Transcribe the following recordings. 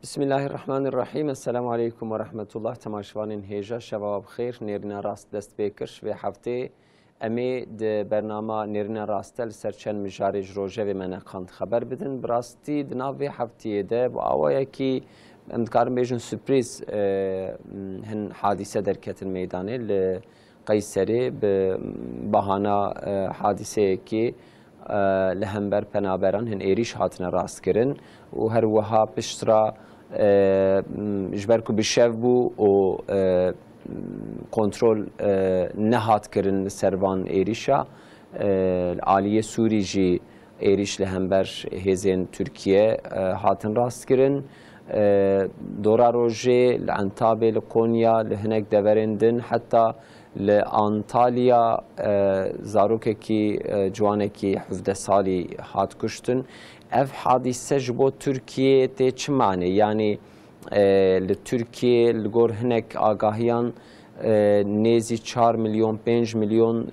بسم الله الرحمن الرحیم. السلام علیکم و رحمت الله. تماشاوان هیجا شباب خیر. نرنا راست دست بکرش و هفته امی د برنامه نرنا راستل سرچن مجارج روزه و من خواند خبر بدن براستی دناوی هفته ده با آوایی کی امکارم بیشون سپریز هن حادثه در کتن میدانه لقیصری به بهانه حادثه کی لهمبر پنابران هن ایریش هاتن راست کرن و هر وها پشترا جبرکو بشف بو و کنترل نهات کرن سروان ایریشا عالیه سوری جی ایریش لهمبر هزین ترکیه هاتن راست کرن دورا روژه لعنتابه لقونیا لهنک دورندن حتی لانتالیا زاروکه کی جوانه کی 17 سالی هات کشتن. اف حادثه جبو ترکیه ته چه معنی؟ یعنی لترکیه لگور هنک آگاهیان نیزی 4 میلیون 5 میلیون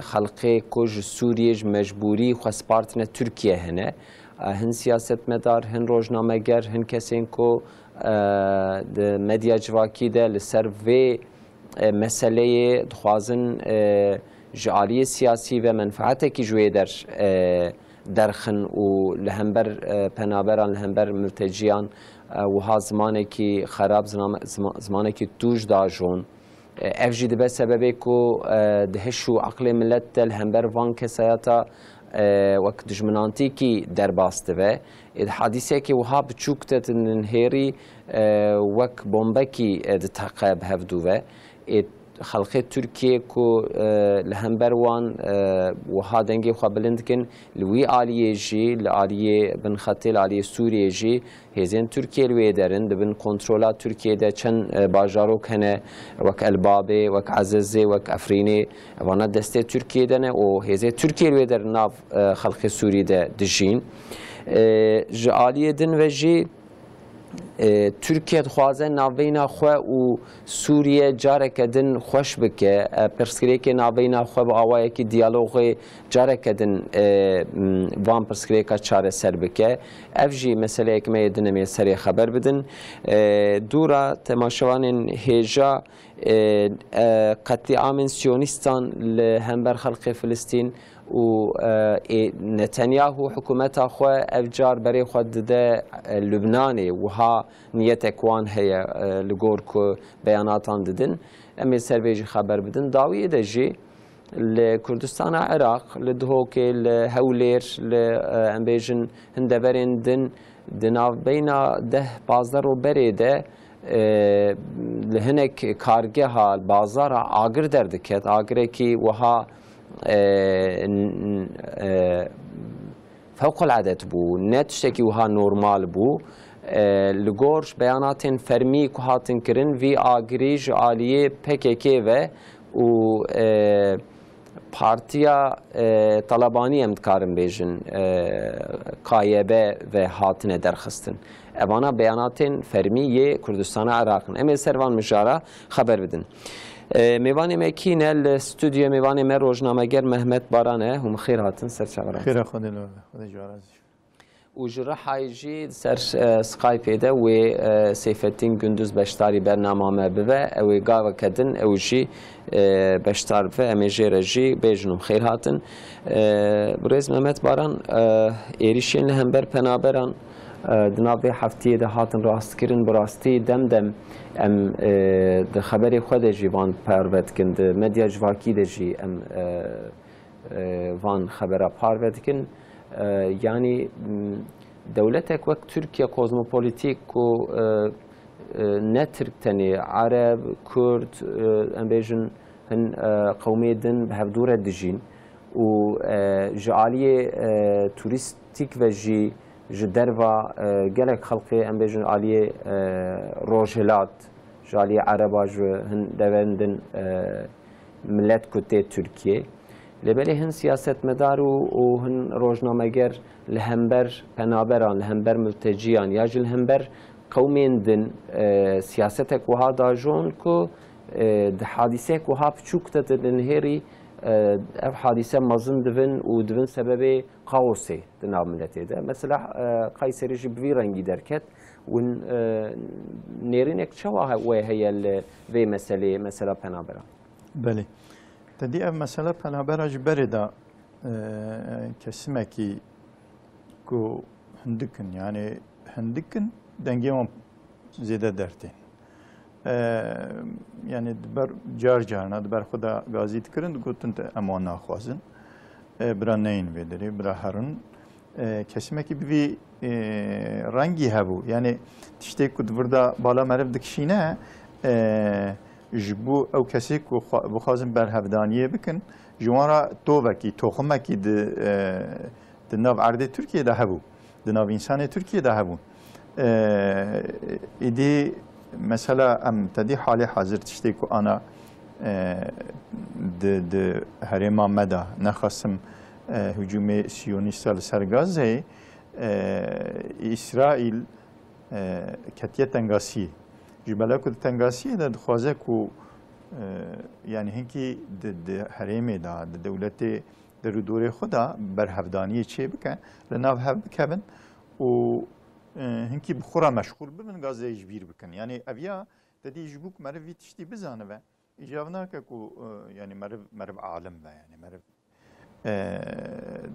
خلقه کج سوریه مجبوری خسپارتن ترکیه هنه هن سیاست مدار هن روزنامه‌گر هن کسین کو مدیا جواکی ده لسر و مسئله دخوازن جعالی سیاسی و منفعت کی جوی درخن و لهمبر پنابران لهمبر ملتجیان و ها زمانه کی خراب زمانه کی توش داجون افجی دبه سببه کو دهشو عقل ملت لهمبر وان کسایتا وقت دجمنانتی کی در باسته و حادثه کی وها بچوکتت نهری وقت بمبه کی دتقاب هفدو و خلقه ترکیه کو لهمبر وان وها دنگی خو بلند کن لوی عالیه جی لعالیه بن خطیل عالیه سوریه جی هزین ترکیه لوی درن دبن کنترولات ترکیه ده چند باجارو کنه وک البابه وک عززه وک افرینه وانا دسته ترکیه دنه و هزین ترکیه لوی در ناف خلقه سوری ده دجین عالیه دن و جی ترکیه خوازه ناوینا خو و سوریه جارک دن خوش بکه پرسکری که ناوینا خو با آوایی که دیالوگ جارک دن وان پرسکری که چاره سر بکه افجی مسئله که می دنمی سری خبر بدن دورا تماشاوان هیجا قطعام سیونیستان لهمبر خلق فلسطین و نتانياهو حكومتها خو افجار بري خود ده لبناني وها نيت اكوان هي لغوركو بياناتان ددن امي سربيجي خبر بدن داويه دجي لكردستان عراق لدهوكي لهولير لامبيجن هندبرين دن دناف بينا ده بازار وبريده لهنك كارجها البازار آگر دردكت آگركي وها فوق العادة بو نتشتكي وها نورمال بو لغورش بيانات فرمي كهاتن كرن في آگريج عالية PKK و پارتیا طلبانی امدکارم بیشن قایبه و هاتن درخستن اوانا بیانات فرمیه کردستان عراقن امی سروان مجارا خبر بدن میوانی مکینه الاستودیو میوانی من روزنامه‌گر محمد بارانه هم خیر هاتن سر چهارم خیر خدا جوارازی و جرا حایجی سر سکایپ ده و سیفتین گندوز بشتاری برنامه به او گاو کدن او جی بشتار به امیجی رجی بیجنم خیر هاتن برز محمد باران ایریشین لهمبر پنابران دنابه هفته ده هاتن راست کردن براستی دم ام ده خبری خود جیوان پروت کند مدیا جواکی ده جی ام وان خبره پروت کن یعنی دولتك وقت تركيا كوزموبوليتيك و نترك تاني عرب كرد امبيجن هن قومي دن بهفدورة دجين و جعالية توريستيك وجي جدروا جالك خلقي امبيجن عالية روجلات جعالية عربا هن دوندن ملت كتة تركيا لبلی هن سیاست مدار و هن روزنامه‌گر لهمبر پنابران لهمبر ملتجیان یا جل لهمبر قومین دن سیاستک وها داجون کو ده حادثه وها بچوکت دنهری اف حادثه مزن دفن و دفن سبب قاوسي دناب ملتي ده مثلا قيصري جبوي رنگي دركت و نيرينك شوا وهي في مساله مثلا بنابرا بله تدي اف مساله بنابرا جبردا كسمكي كو هندكن يعني هندكن دنگيهم زياده درتين يعني دبر جار جارنا دبر خدا غازي تكرن قلتن امان ناخوازن برا نين بدري برا هرن كسمكي بي رنگي هبو يعني تشتي كد بردا بالا مرف دكشينه جبو او كسي كو بخازن بر هفدانيه بكن جوارا توبكي توخمكي د ناف عرض تركيا ده هبو د ناف انسان تركيا ده هبو ایدی مثلا ام تدی حال حاضر تشتی که انا د هرما مدا نخواستم هجوم سیونیست سر غزه اسرائیل کتیه تنگاسی جبلا کو تنگاسی د خوازه کو یعنی هنکی د هرمه دا د دولت در دوره خدا بر هفدانی چه بکن لناف هف بکن و هنکی بخورا مشغول ببن غازه جبیر بکن یعنی اویا تدی جبوک مرو تشتی بزانه و اجابنا که کو یعنی مرو عالم و یعنی مرو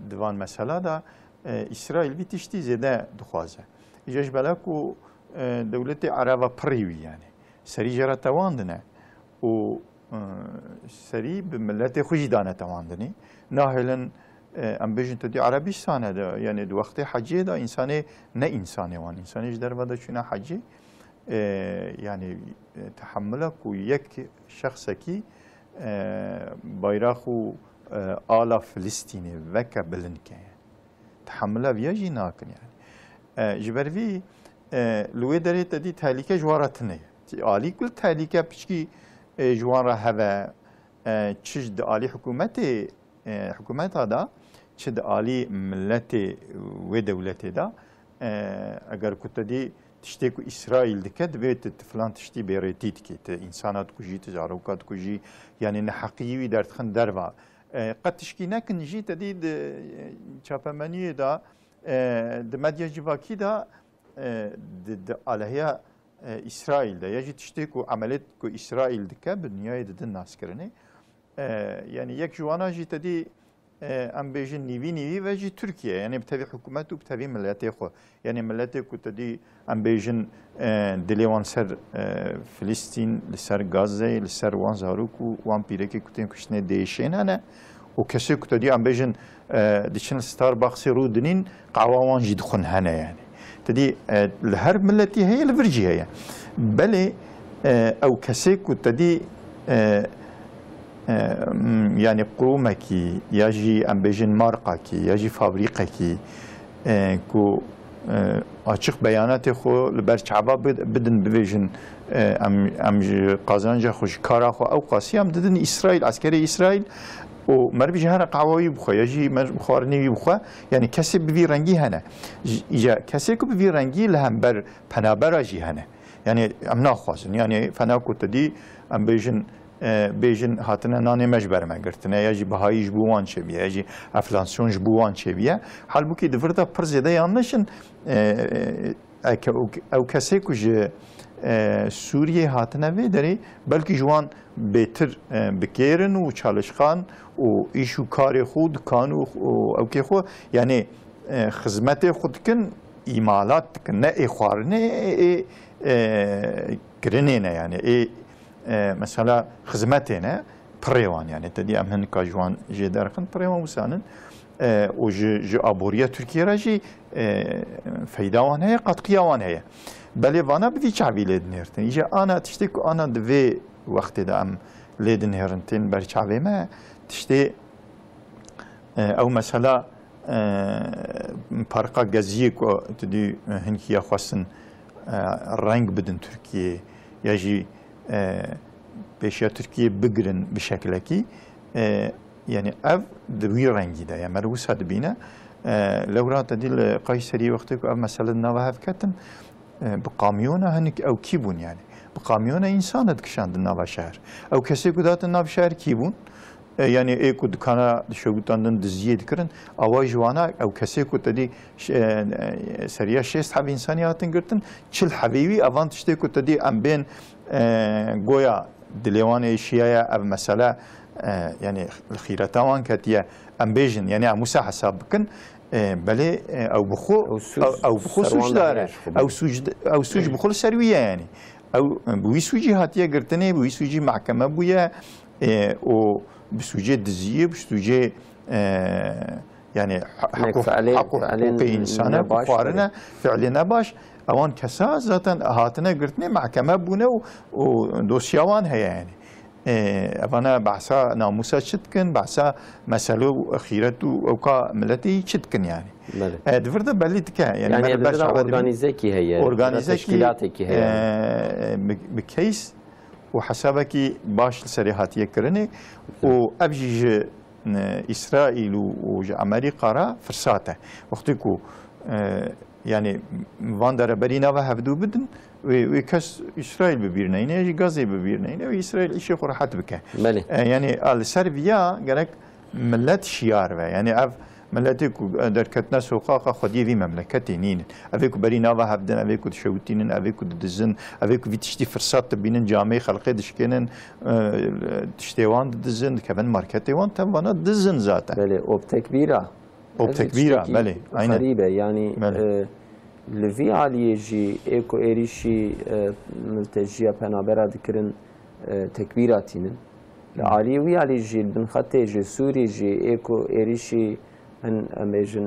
دوان مسئله دا اسرائیل وی تشتی زده دخوازه اجاج بلا کو دولت عربه پریوی یعنی سری جرا تواندنه و سری به ملت خوشی دانه تواندنی ناهلن ام بيجن تدي عربستان ده يعني دو وقت حجي ده انساني نه انساني وان انساني در ودا شنا حجي يعني تحملك ويك شخصكي بايراخو آلا فلسطيني وكا بلنكه تحمله بيجي ناكن يعني جبروي لوي دري تدي تهليكه جوارتنه آلي كل تهليكه بشكي جوارا هوا تشد آلي حكومت هذا چه عالی ملت و دولت دا اگر کتدی تشتی کو اسرائیل دکد بیت فلان تشتی بیرتید کی ت انسانات کجی تجارت کجی یعنی نحقیوی در تخن دروا قد تشکی نکن جی تدی چاپمنی دا د مدیا جواکی دا د علیه اسرائیل دا یجی تشتی کو عملیت کو اسرائیل دکه دنیای د ناس کرنه yani یک جوانا جی تدی ام بیجن نیوی و جی ترکیه یعنی بتوی حکومت و بتوی ملتی خو یعنی ملتی کو تدی ام بیجن دلیوان سر فلسطین لسر غزه لسر وان زاروک و وان پیرکی کتن کشنه دیشین هنه و کسی کو تدی ام بیجن دیشن ستارباکس رو دنین قوان جد خون هنه یعنی تدی لهر ملتی هی لفرجی هی بله او کسی کو تدی yani kurumaki, yaji ambejin markaki, yaji fabrikaki, ku açık beyanatı xo berçaba bidin bivejin am kazanca xoş kara xo ew qasiyam didin İsrail askeri İsrail o merbi jihana qawawi bxo yaji xwarni bxo yani kesib bi rengi hene ya kesik bi rengi lehem ber panabara jihane yani am naxwazin yani fena ku tedi ambejin بیشن هاتنه نانی مجبر مگرتنه یا جی بهایی جبوان چه بیه یا جی افلاسیون جبوان چه بیه حال بو کی دفرتا پرزیده یانشن او کسی که سوریه هاتنه وی داری بلکه جوان بهتر بکیرن و چالشخان و ایشو کار خود کانو او کی خو یعنی خدمت خود کن ایمالات کن نه اخوارنه گرنه یعنی مثلا خدمتنا بريوان يعني تدي امهن كاجوان جي دارخن بريوان وسانن و جي ابوريا تركيا راجي فيداوان هي قد قياوان هي بل وانا بدي شعبي لدنيرتن يجي انا تشتكي انا دفي وقت دا ام لدنيرتن بر شعبي ما تشتي او مثلا فرقه غزيك تدي هنكيا خاصن رنگ بدن تركيا يجي پیشیا ترکیه بگرن به شکلی که یعنی اف دوی رنگی ده یعنی مروس هد بینه لورا تدیل قیصری وقتی که اف مثلا نواه کتن بقامیونه هنک او کی بون یعنی بقامیونه انسان دکشاند نواه شهر او کسی که دات نواه شهر کی بون yani eko dükana şovutandın diziye dikirin ava jwana ev kese ku tedi seriya şest hav insaniyatın girtin çil habibi avant işte ku tedi em ben goya dilevan eşyaya ev mesela yani xiratawan katiye em bejin yani amusa hesab bikin بله او بخو سوج داره او سوج بخو سرویه یعنی او بوی سوجی هاتیه گرتنه بوی سوجی محکمه بویه او بسوجی دزیه بسوجی yani حقوق insana kufarına fiiline baş avan kesa zaten hatına girtne mahkeme bune o dosyavan heye yani أنا بعثا ناموسا شتكن بعثا مسألة أخيرة أوكا ملتي شتكن يعني. دفردا بليتك يعني بدنا أورجانيزي كي هي. أورجانيزي كي هي. بكيس وحسابك باش السريحاتية كرني وأبجي إسرائيل وأمريكا را فرصاته وقتكو yani Vandar'a berina ve hevdu bidin ve kes İsrail bibirneyne, Gazze bibirneyne ve İsrail işe rahat bike. Yani al Serbiya gerek millet şiar ve yani ev milleti ku derketne sokağa xodiye vi memleketi ninin. Ev ku berina ve hevdin, ev ku şevtinin, ev ku dizin, ev ku vitişti fırsat binin cami halkı dişkenin tiştevan dizin, kevin marketi wan tevana dizin zaten. Beli o tekbira. وبتكبيرة بله غريبة يعني لفي عالية جي إيكو إيريشي ملتجية بنابرة ذكرن تكبيراتين العالية وي علي جي بن خطي جي سوري جي إيكو إيريشي هن أميجن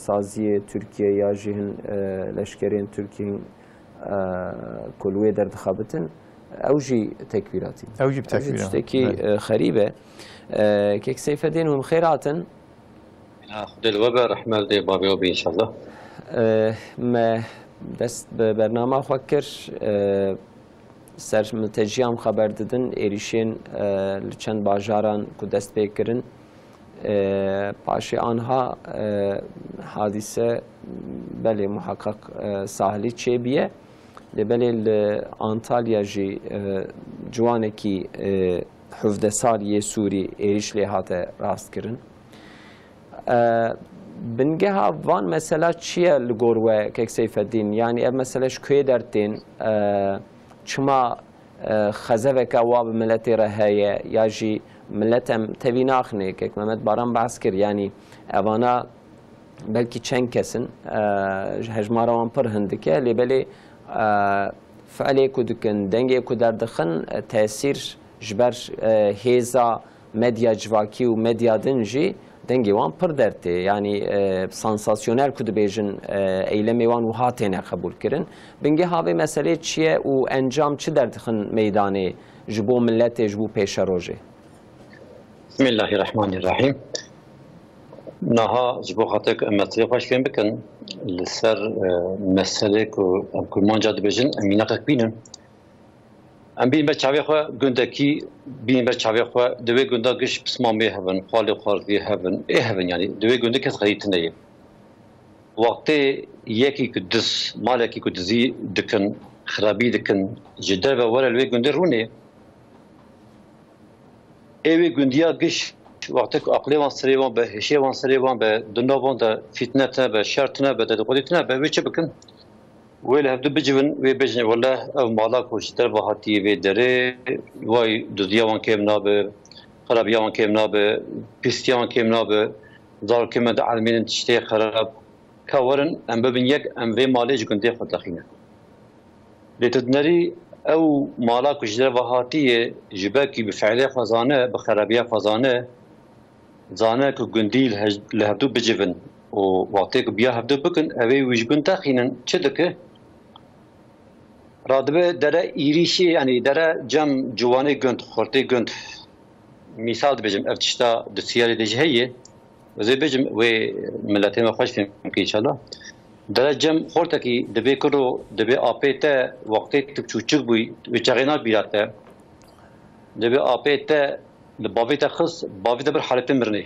سازية تركيا يا جي هن لشكرين تركيا كلوي درد خابتن أو جي تكبيراتين أو جي بتكبيرات تشتكي خريبة كيك سيف الدين هم خيراتن خد الوبا رحمة دي بابي وبي إن شاء الله ما دست برنامه فكر سر ملتجیام خبر دادن ایریشین لچند باجاران که دست بکرن پاش آنها حادثه بله محقق ساحلی چه بیه لبله آنتالیا جی جوانه کی 17 سالی سوری ایریش لحاته راست کرن بنجها وان مثلا چیه لگوروه که سیف الدین یعنی اب مثلا شکوی درتین چما خزوه که واب ملتی رهایه یا جی ملتم تبی ناخنه که محمد باران بحث کرد یعنی اوانا بلکی چند کسن هجمارا وان پر هندکه لیبلی فعلی کدکن دنگی کدردخن تأثیر جبر هیزا مدیا جواکی و مدیا دنجی دنگی وان پر درته یعنی سانساسیونل کد بیجن ایلمی وان و هاتینه قبول کرن بنگه هاوی مسئله چیه و انجام چه دردخن میدانه جبو ملت جبو پیش روژه بسم الله الرحمن الرحیم نها جبو خاطر مسئله خوش کن بکن لسر مسئله که کلمان جاد بیجن امینه قک بینن ام بین بر چاوی خو گندکی بین بر چاوی خو دوی گندا گش پسمان به هون خالی خالی هون هون یعنی دوی گنده کس خرید نیه وقتی یکی کدس مالکی کدزی دکن خرابی دکن جدر و ولا دوی گنده رونه اوی گندیا گش وقتی که عقلی وان سریوان به هشی وان سریوان به دنیاوان ده فتنه به شرطنه به دقیقتنه به ویچه بکن ویل هفته بجون وی بجن والله او مالا کوشتر با هاتی وی دره وای دودیا وان کم نابه خرابیا وان کم نابه پیستیا وان کم نابه زار کم د علمین تشتی خراب کورن ام ببین یک ام وی مالج گنده خود دخینه لتدنری او مالا کوشتر با هاتی جبکی بفعله خزانه بخرابیا خزانه زانه کو گندیل لهدو بجون و وقتی که بیا هفته بکن اوی ویجگون دخینن چه دکه رادبه دره ایریشی یعنی دره جم جوانی گند خورده گند مثال بجم افتشتا دسیاری دجهیه وزی بجم و ملتی ما خوش فیم که انشالله دره جم خورده که دبی کرو دبی آپیت وقتی تبچوچک بوی و چغینا بیراته دبی آپیت لبابیت خص بابیت بر حالت مرنی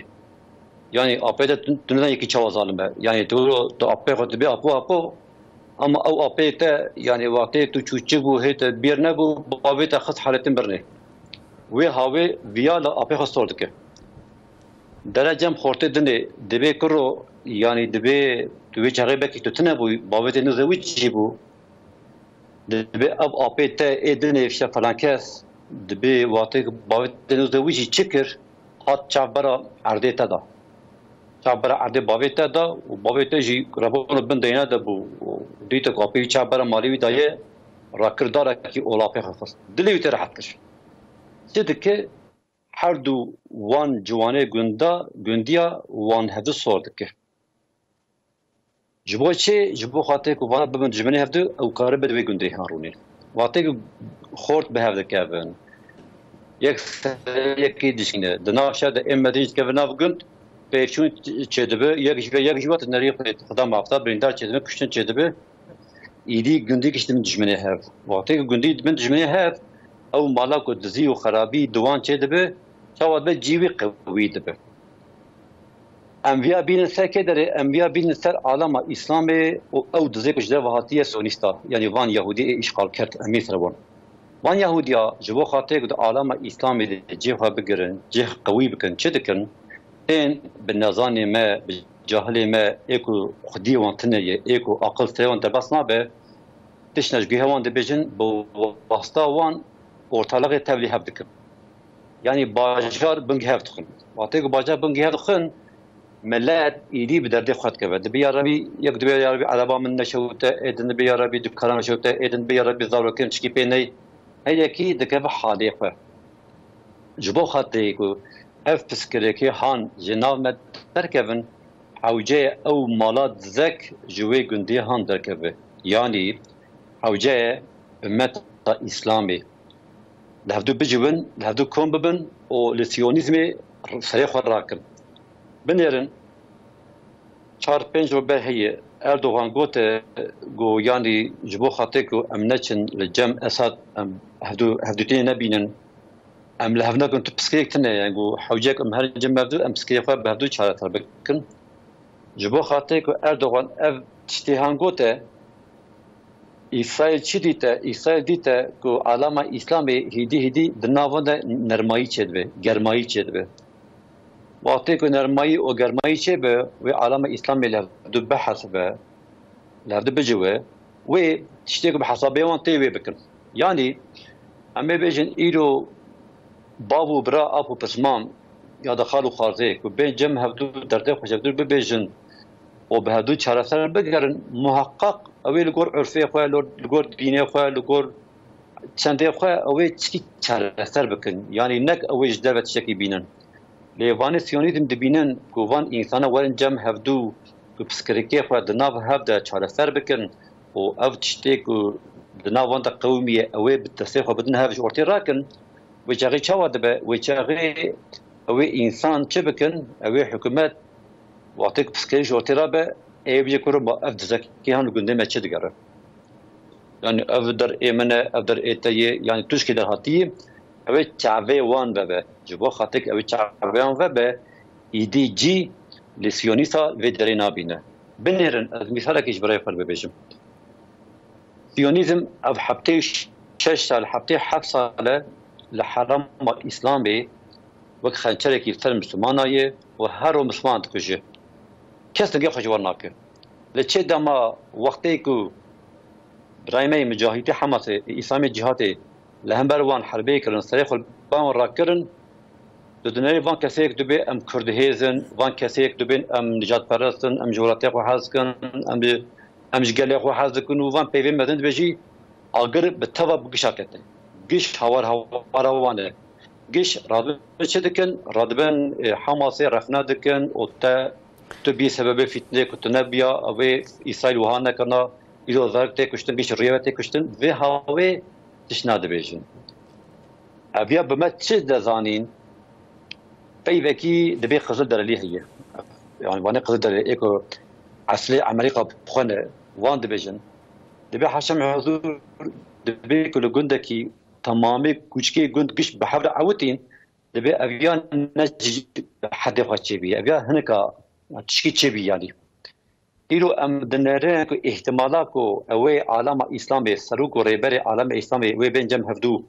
yani AP'de dünyadan iki çava zalimbe. Yani doğru AP kodu bir apo ama o AP'de yani vakti tu çuçu bu hete bir ne bu babete khas haletin birne. وی هاوی ویا لا اپی خستورد که درجم خورته دنه دبی کرو یعنی دبی توی چاقی بکی تو تنه بوی بابت نوزوی چی بو دبی اب اپی تا ایدنه افشا فلان کس دبی واقعی بابت نوزوی چی چکر هات چابرا عرده تا دا چابرا عرده بابت تا دا و بابت جی ربون بند دینا دا بو دیتا کاپی چابرا مالیوی دایه راکردارا کی اولاپی خفص دلیوی ترحت کش سیده هر دو وان جوانه گندیا وان هفته سورد که جبو چه جبو خاطر که وان ببند جمنه هفته او کار بدوی گندی هارونی وقتی که خورد به هفته کردن یکی دیشینه دناشا ده امدیج که ناف گند پیشون چه دبه یک جوات نری خدا مافتا بریندار چه دبه کشتن چه دبه ایدی گندی کشتم جمنه هفت وقتی که گندی من جمنه هفت او مالا کو دزی و خرابی دوان چه دبه شاید به جیوی قوی دبه انبیا بین سر که داره انبیا بین سر عالم اسلام او دزی کش در وحاتی سونیستا یعنی وان یهودی اشغال کرد امیر سروان وان یهودیا جبو خاطر که عالم اسلام جیها بگیرن جیه قوی بکن چه دکن این به نظام ما جاهل ما اکو خودی وان تنه اکو عقل سروان دبس نبه تشنج گیه وان دبیجن با واسطه وان ortalığı tevlih hevdikin. Yani bacar bıngi hevdikin. Vakti ki bacar bıngi hevdikin, millet iyiliği bir derdi khat kevedi. Bir yarabi, yak bir yarabi araba min neşevte, edin bir yarabi dükkanı neşevte, edin bir yarabi zavrakin çıkıp ney. Heyeki dikeve hali kwe. Jibo khati ku ev psikolojiki han jinav med derkevin, havce ev malat zek jüve gündi han derkeve. Yani havce ümmet İslami. لهدو بجون لهدو كون ببن او لسيونيزمي سريخ راكن بنيرن 4-5 روبه هي اردوغان قوت قو يعني جبو خاطيكو امنتشن للجم اسد هدوتين نبينن ام لهفنا كنت بسكيك تنا يعني قو حوجيك ام هر جم بهدو ام بسكيك بهدو شارع بكن جبو خاطيكو اردوغان اف تشتيهان قوت İsrail çi dite, İsrail dite ku alama İslam'ı hidi dınavanda nermayı çedbe, germayı çedbe. Vakti ku nermayı o germayı çedbe ve alama İslam'ı levdu behas be, levdu becive ve işte ku hasabe wan teve bikin. Yani ame bejin ilo babu bra apu pesman ya da xalu xarze ku ben cem hevdu derde xoşevdur bebejin o behdu çareser begerin muhakkak اوی لگور عرفی خواه لگور دینه خواه لگور چنده خواه اوی چکی چاره سر بکن یعنی نک اوی جده و تشکی بینن لیوان سیونیزم دبینن که وان انسان ورن جمع هفدو که پسکرکی خواه دناو هفده چاره سر بکن و او تشتی که دناو وان دا قومیه اوی بتسی خواه بدن هفش ارتی راکن و چاقی چاوا دبه و چاقی اوی انسان چه بکن اوی حکومت وقتی که پسکریش ارتی را به ایوی کرو با اف دزکی هنو گنده مچه دگره yani ev der emine ev der eteye yani tuşki der hatiye ev çave wan bebe jibo khatik ev çave wan bebe idiji lesionista ve derina bine binirin az misala ki jbray fal bebejim siyonizm ev hafte 6 سال hafte 7 sale لحرم اسلامي وك خنچره کی سر مسلمانایه و هر مسلمان تکجه کس نگه خوشوار ناکه لچه دما وقتی که برایمه مجاهدی حماس اسلامی جهاتی لهمبر وان حربی کرن سریخ البان را کرن دنیای وان کسی یک دبی ام کرد هیزن وان کسی یک دبی ام نجات پرستن ام جولاتی خو حاز کن ام جگلی خو حاز کن و وان پیوین مدن بجی اگر به توا بگشا کتن گش هوار وانه گش رادبن چه دکن رادبن حماسی رفنا دکن و تا تو بی سبب فتنه کتنه بیا و اسرائیل وهان نکنه ایلو زرگ تی کشتن گش ریوه تی کشتن و هاوی تشناده بیشن ابیا بمت چه دزانین پیوکی دبی قزل درلی هیه yani vane qızı da eko asli Amerika bxone van division debe haşam huzur debe kulu gundaki tamamı küçük gund giş behavra avutin debe aviyan naj hadi xaçebi avya hanaka çiki çebi yani dilo am denere ko ihtimala ko away alama İslam'e saruk ve rebere alama İslam'e ve bencem havdu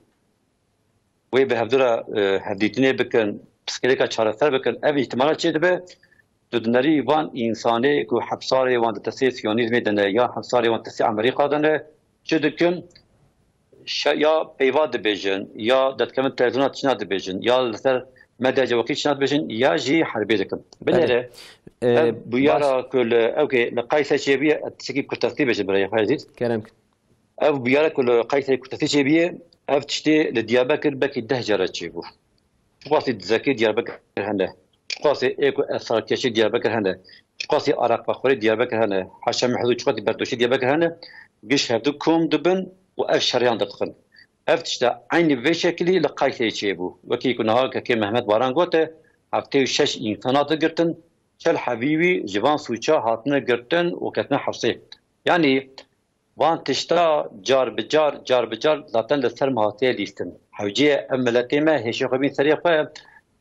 وی به هفدرا هفدیتنه بکن پسکریکا چارەسەر بکن ev ihtimala çê dibe tu dinarî van însanê ku hepsarê wan di tesê Siyonîzmê de ne ya hepsarê wan tesê Amerîka de ne çi dikin ya peyva dibêjin ya destkemin televizyona tişna dibêjin ya li ser medya cewakî tişna dibêjin ya jî herbê dikin binêre bu yara ku li li Qaysê çêbiye tişekî kurtestî bêjin biraya Xwezît ev bu yara ku li Qaysê kurtestî çêbiye ev tiştê li Diyarbekir belkî 10 cara çêbû Çuqasî Dizekê Diyarbekir hene Çuqasî êku esrarkeşî Diyarbekir hene Çuqasî Araqbaxwerî Diyarbekir hene Haşa Mehzû Çuqasî Berdoşî Diyarbekir hene giş hevdû kom dibin û ev şeryan dikin ev tişte aynî vê şekilî li Qaysê çêbû wekî ku niha kekê Mehmet Baran gote heftê û şeş însan girtin çel hevî ji van sûça hatine girtin û ketine hepsê yanî van tişta car bi car zaten li ser hatiye lîstin hewciye ev miletê me hêşê xwe bîn serê xwe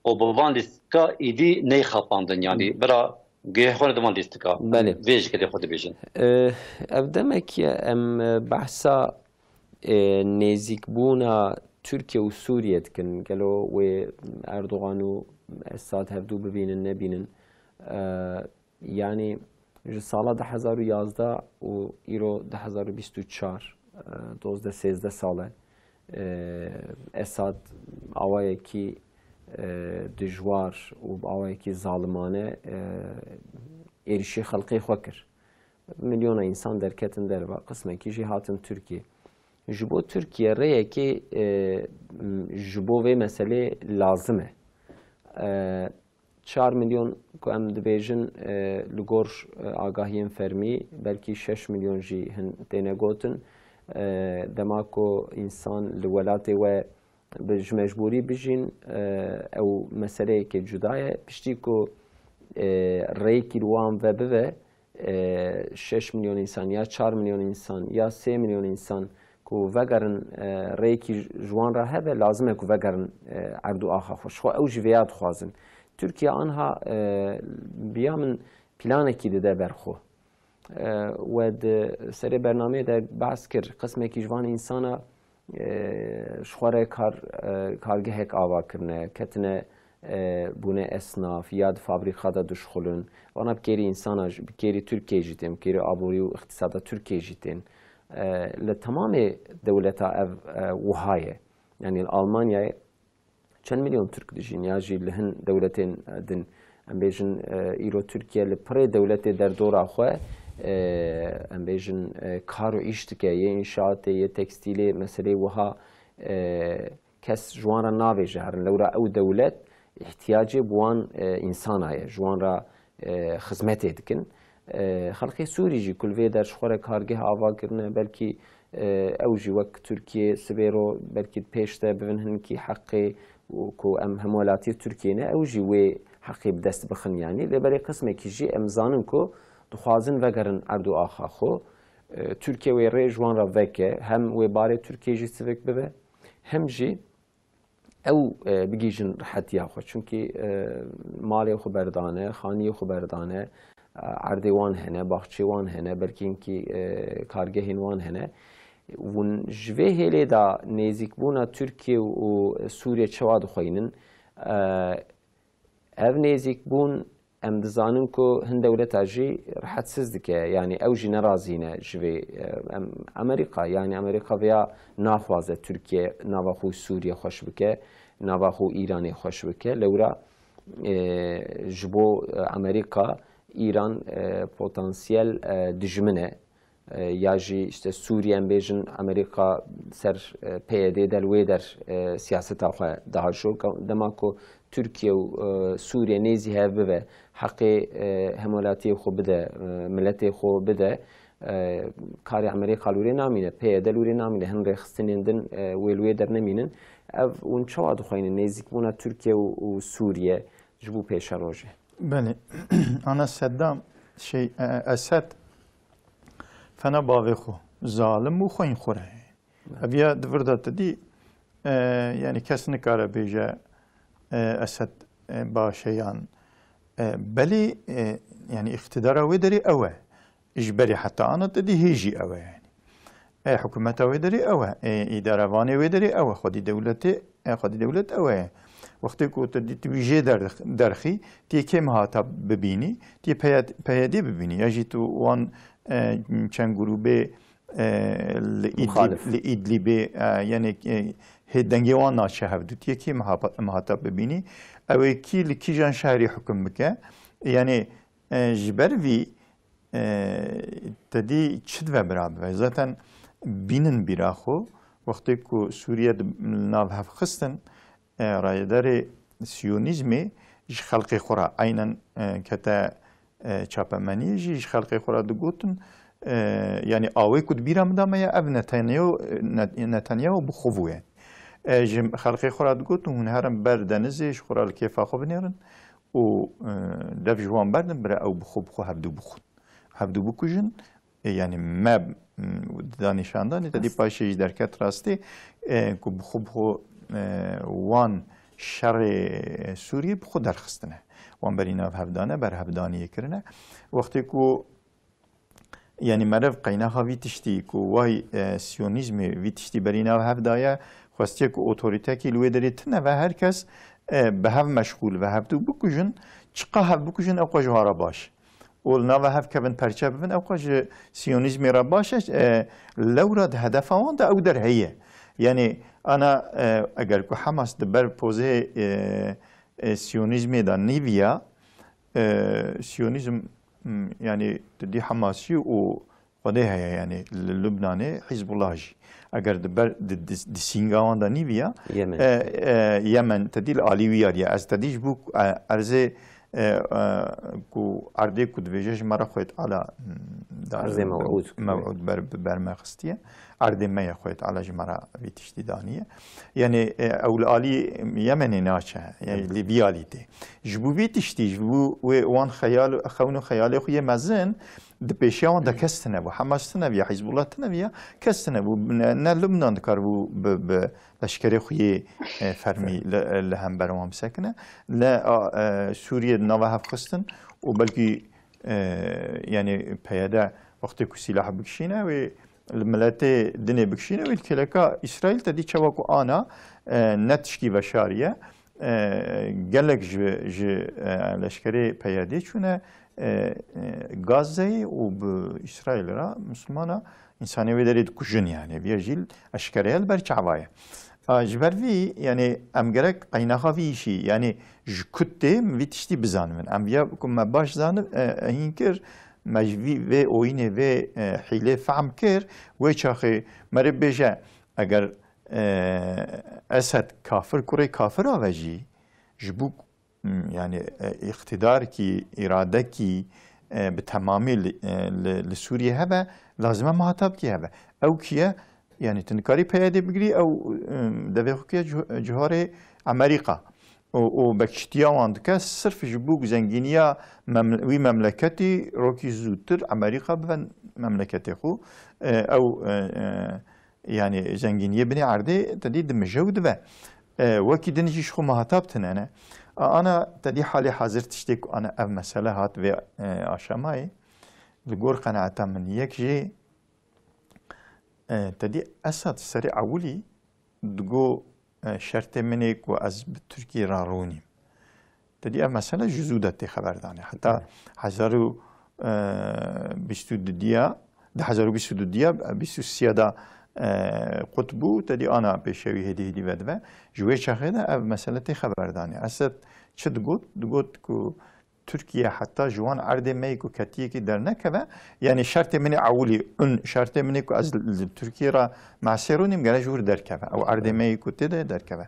û bi van lîstika îdî neyxapandin yanî bira gêh xwe di van lîstika vê ji kedê xwe dibêjin ev demek em behsa nêzîkbûna Türkiye û Sûriye dikin gelo wê Erdogan û Esad hevdû bibînin nebînin yanî ji sala 2011 û îro 2024 12-13 sal e Esad awayekî dijwar û awayekî zalimane êrişî xelkê xwe kir milyona însan derketin derve qismekî jî hatin Tirkiye ji bo Tirkiye rêyekê ji bo vê meselê lazim e 4 milyon ku em dibêjin li gor agahiyên fermî belkî 6 milyon jî hin têne gotin dema ku însan li welatê we ji mecbûrî bijîn ew meseleyekê cuda ye piştî ku rêyekî li wan ve bibe 6 milyon însan ya 4 milyon însan ya 3 milyon însan ku vegerin rêyekî ji wan re hebe lazim e ku vegerin erdû axa xwe ji xwe ew jî vêya dixwazin Türkiye anha biya min planekî dide berxwe we di serê bernameyê de behs kir qismekî ji van însana ji xwe re kargehek ava kirine ketine bûne esnaf ya di fabrîka de dişxulin wana bi kêrî însana bi kêrî Tirkiye jî tên bi kêrî aborî û iqtisada Tirkiye jî tên li temamê dewleta ev wiha ye yanî li Almanyayê çend milyon Türk dijîn ya jî li hin dewletên din em bêjin îro Tirkiye li pirê dewletê derdora xwe em bêjin kar û îş dike yê înşaatê yê tekstîlê meselê wiha kes ji wan re navêje herin lewra ew dewlet ihtiyacê bi wan însana ye ji wan re xizmetê dikin xelkê Sûrî jî ku li vê der ji xwe re kargeh ava kirine belkî ew jî wek Tirkiye sibêro belkî pêş de bibin hinkî heqê ku em hemwelatî Tirkiye ne ew jî wê heqê bi dest bixin yanî lêberê qismekî jî em zanin ku dixwazin vegerin erdû axa xwe Tirkiye wê rê ji wan re veke hem wê barê Tirkiye jî sivik bibe hem jî ew bigîjin rihetiya xwe çunkî malê xwe berdane xaniyê xwe berdane erdê wan hene baxçê wan hene belkî hinkî kargehên wan hene Hûn ji vê hêlê de nêzîkbûna Tirkiye û Sûriye çawa dixwînin ev nêzîkbûn em dizanin ku hin dewleta jî rihetsiz dike yanî ew jî nerazî ne ji vê Amerîka yanî Amerîka vêya naxwaze Tirkiye nava xwe Sûriye xweş bike nava xwe Îranê xweş bike lewra ji bo Amerîka İran potansiyel dijmin e ya jî işte Sûriye em bêjin Amerîka ser PYD de li wê der siyaseta xwe dihaşo dema ku Tirkiye û Sûriye nêzî hev bibe heqê hemwelatiyê xwe bide milletê xwe bide karê Amerîka li wê namîne PYD li wê namîne hin rêxistinên din wê li wê dernemînin ev hûn çawa dixwînin nêzîkbûna Tirkiye û Sûriye ji bo pêşa rojê Belê ana Seddam Esed fena bavê xwe zalim û xwên xwe re eviya di vir de tidî yanî kes nikare bêje Esed baş e yan belê yanî iqtidara wê derê ew e ji berî heta ana tidî hêjî ew e yanî hikûmeta wê derê ew e îdarevanê wê derê ew e xwedî dewletê خدي دولة أوه وقتی که تدی تویجه درخی تی کم هاتا ببینی تی پیاده ببینی یعنی تو وان چند گروه لإدلب يعني هدنجي وانا شهر دوتيه كي مهاتا ببيني او كي لكي جان شهري حكم بك يعني جبر في تدي تشد برابر ذاتا بينن براخو وقتی که سوریه ناف هف خستن رايدار سيونيزمي جي خلقي خورا عينا كتا چاپمني جي خلقي خورا دگوتن يعني آوي كود بيرام داميا اب نتانياهو بخوفو يعني جم خلقي خورا دگوتن هون هرم بردنزيش خورا الكيفا خو بنيرن و دف جوان بردن برا او بخوب خو هفدو بخون هفدو بكوجن يعني ما دانشاندان تدي باشيش دركت راستي كو بخوب خو وان شر سوریه بخود درخستنه وان برينا هفدانه بر هفدانیه کرنه وقتی کو يعني مرف قيناها في تشتي كو واي سيونيزم في تشتي برينا هفدايا خواسته كو اوتوريته كي لوي دريتنا و هركس به مشغول و هفدو بكوجن چقا هف بكوجن اوقا جوارا باش ولنا و هف كبن پرچه ببن اوقا سيونيزم را باش لورا هدف وان دا او در هيه يعني أنا أقول كو حماس دبر بوزي سيونيزم دا نيفيا سيونيزم يعني تدي حماسي و قديها يعني لبناني حزب الله جي أقول دبر دي سينغاوان دا نيفيا يمن تدي الآليوية دي از تديش بوك أرزي كو أردي كو دفجاج مرة خويت على أرزي موعود برما خستية أردي ما يخويت على جمرة في تشتيدانية يعني أول آلي يمني ناشة يعني ليبياليتي جبو في تشتي جبو وان خيال خونو خيالي خويا مزن دبيشيان دا كستنا بو حماس تنبيا حزب الله تنبيا كستنا بو نا لبنان كاربو لشكري خويا فرمي لهم برام سكنة لا سوريا نواه خستن وبلكي يعني بيادا وقتی که سلاح بکشینه و الملت دنیا بکشینه و الکلکا اسرائیل تدی چواکو آنا نتشکی و شاریه گلک ج لشکری پیاده چونه غزه و به اسرائیل را مسلمانا انسانی و دارید کجن يعني بیاجیل اشکریال بر چعوایه جبر وی يعني ام گرک قیناها ویشی يعني جکته ویتشتی بزنن ام بیا کم باش زن هینکر مجوی و اوینه و حیله فهم کر و چاخه مره بجه اگر اسد کافر کره کافر آوجی جبوک يعني اقتدار کی اراده کی به تمامی لسوریه هبه لازمه مهاتب کی هبه او کیه يعني تنكاري بيادي بقري او دفعه كي جهار امريكا و بكشتيا واندكا صرف جبوك زنجينيا وي مملكتي روكي زوتر امريكا بفن مملكتي خو او يعني زنجينيا بني عردي تدي دمجود به وكي دنجي شخو مهاتبتن انا تدي حالي حاضر تشتيك انا اف مسألة هات في اشاماي لقور قناعتا من يكجي تدي أسد سريع أولي دقو شرط منك وأز بتركي راروني تدي مثلا جزودة خبر داني حتى حزارو بيستو دديا ده حزارو بيستو دديا بيستو سيادة قطبو تدي أنا بشوي هدي بدبه جوي شاخده مثلا خبر داني أسد شد دقوت كو تركيا حتى جوان عرض ميكو كتيكي در نكبه يعني شرط مني عولي ان شرط مني كو از تركيا را مع سيروني مغانا جور دركبه او عرض ميكو تده دركبه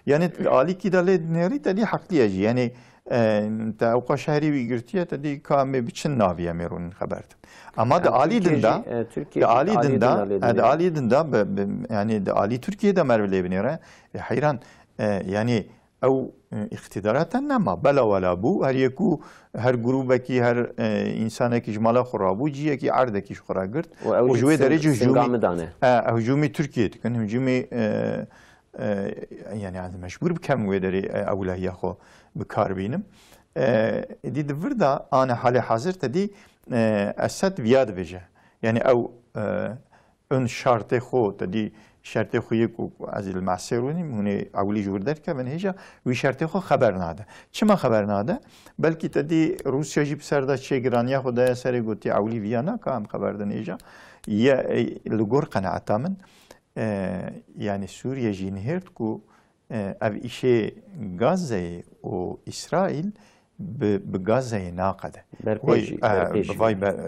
يعني الالي كي دالي نيري تدي حقلي اجي يعني انت اوقا شهري بيغرتيه تدي كامي بچن ناويه ميرون خبرت اما ده الي دندا ده الي دندا ده الي دندا يعني ده الي تركيا ده مرولي بنيره حيران يعني او اقتدارات نما بلا ولا بو هر يكو هر جروبه کی هر انسانه کی جمالا خرابو جیه کی عرضه کی خورا گرت و جوی درجه هجومی ترکیه کن هجومی يعني هذا مجبور بكم ويدري اولويه خو بكار بينم دي دفردا انا حالي حاضر تدي اسد وياد بجه يعني او اون شرط خود تدی شرط خو یک از المعصرونی مونه اولی جور در که من هیچ وی شرط خو خبر ناده چه ما خبر ناده بلکه تدی روسیا جیب سرده چه گرانیا خدا سری گوتی اولی ویانا که هم خبر دن هیچ یا لگور قناعت من يعني سوريا جينهرت كو أو إشي غازة وإسرائيل بغازة ناقدة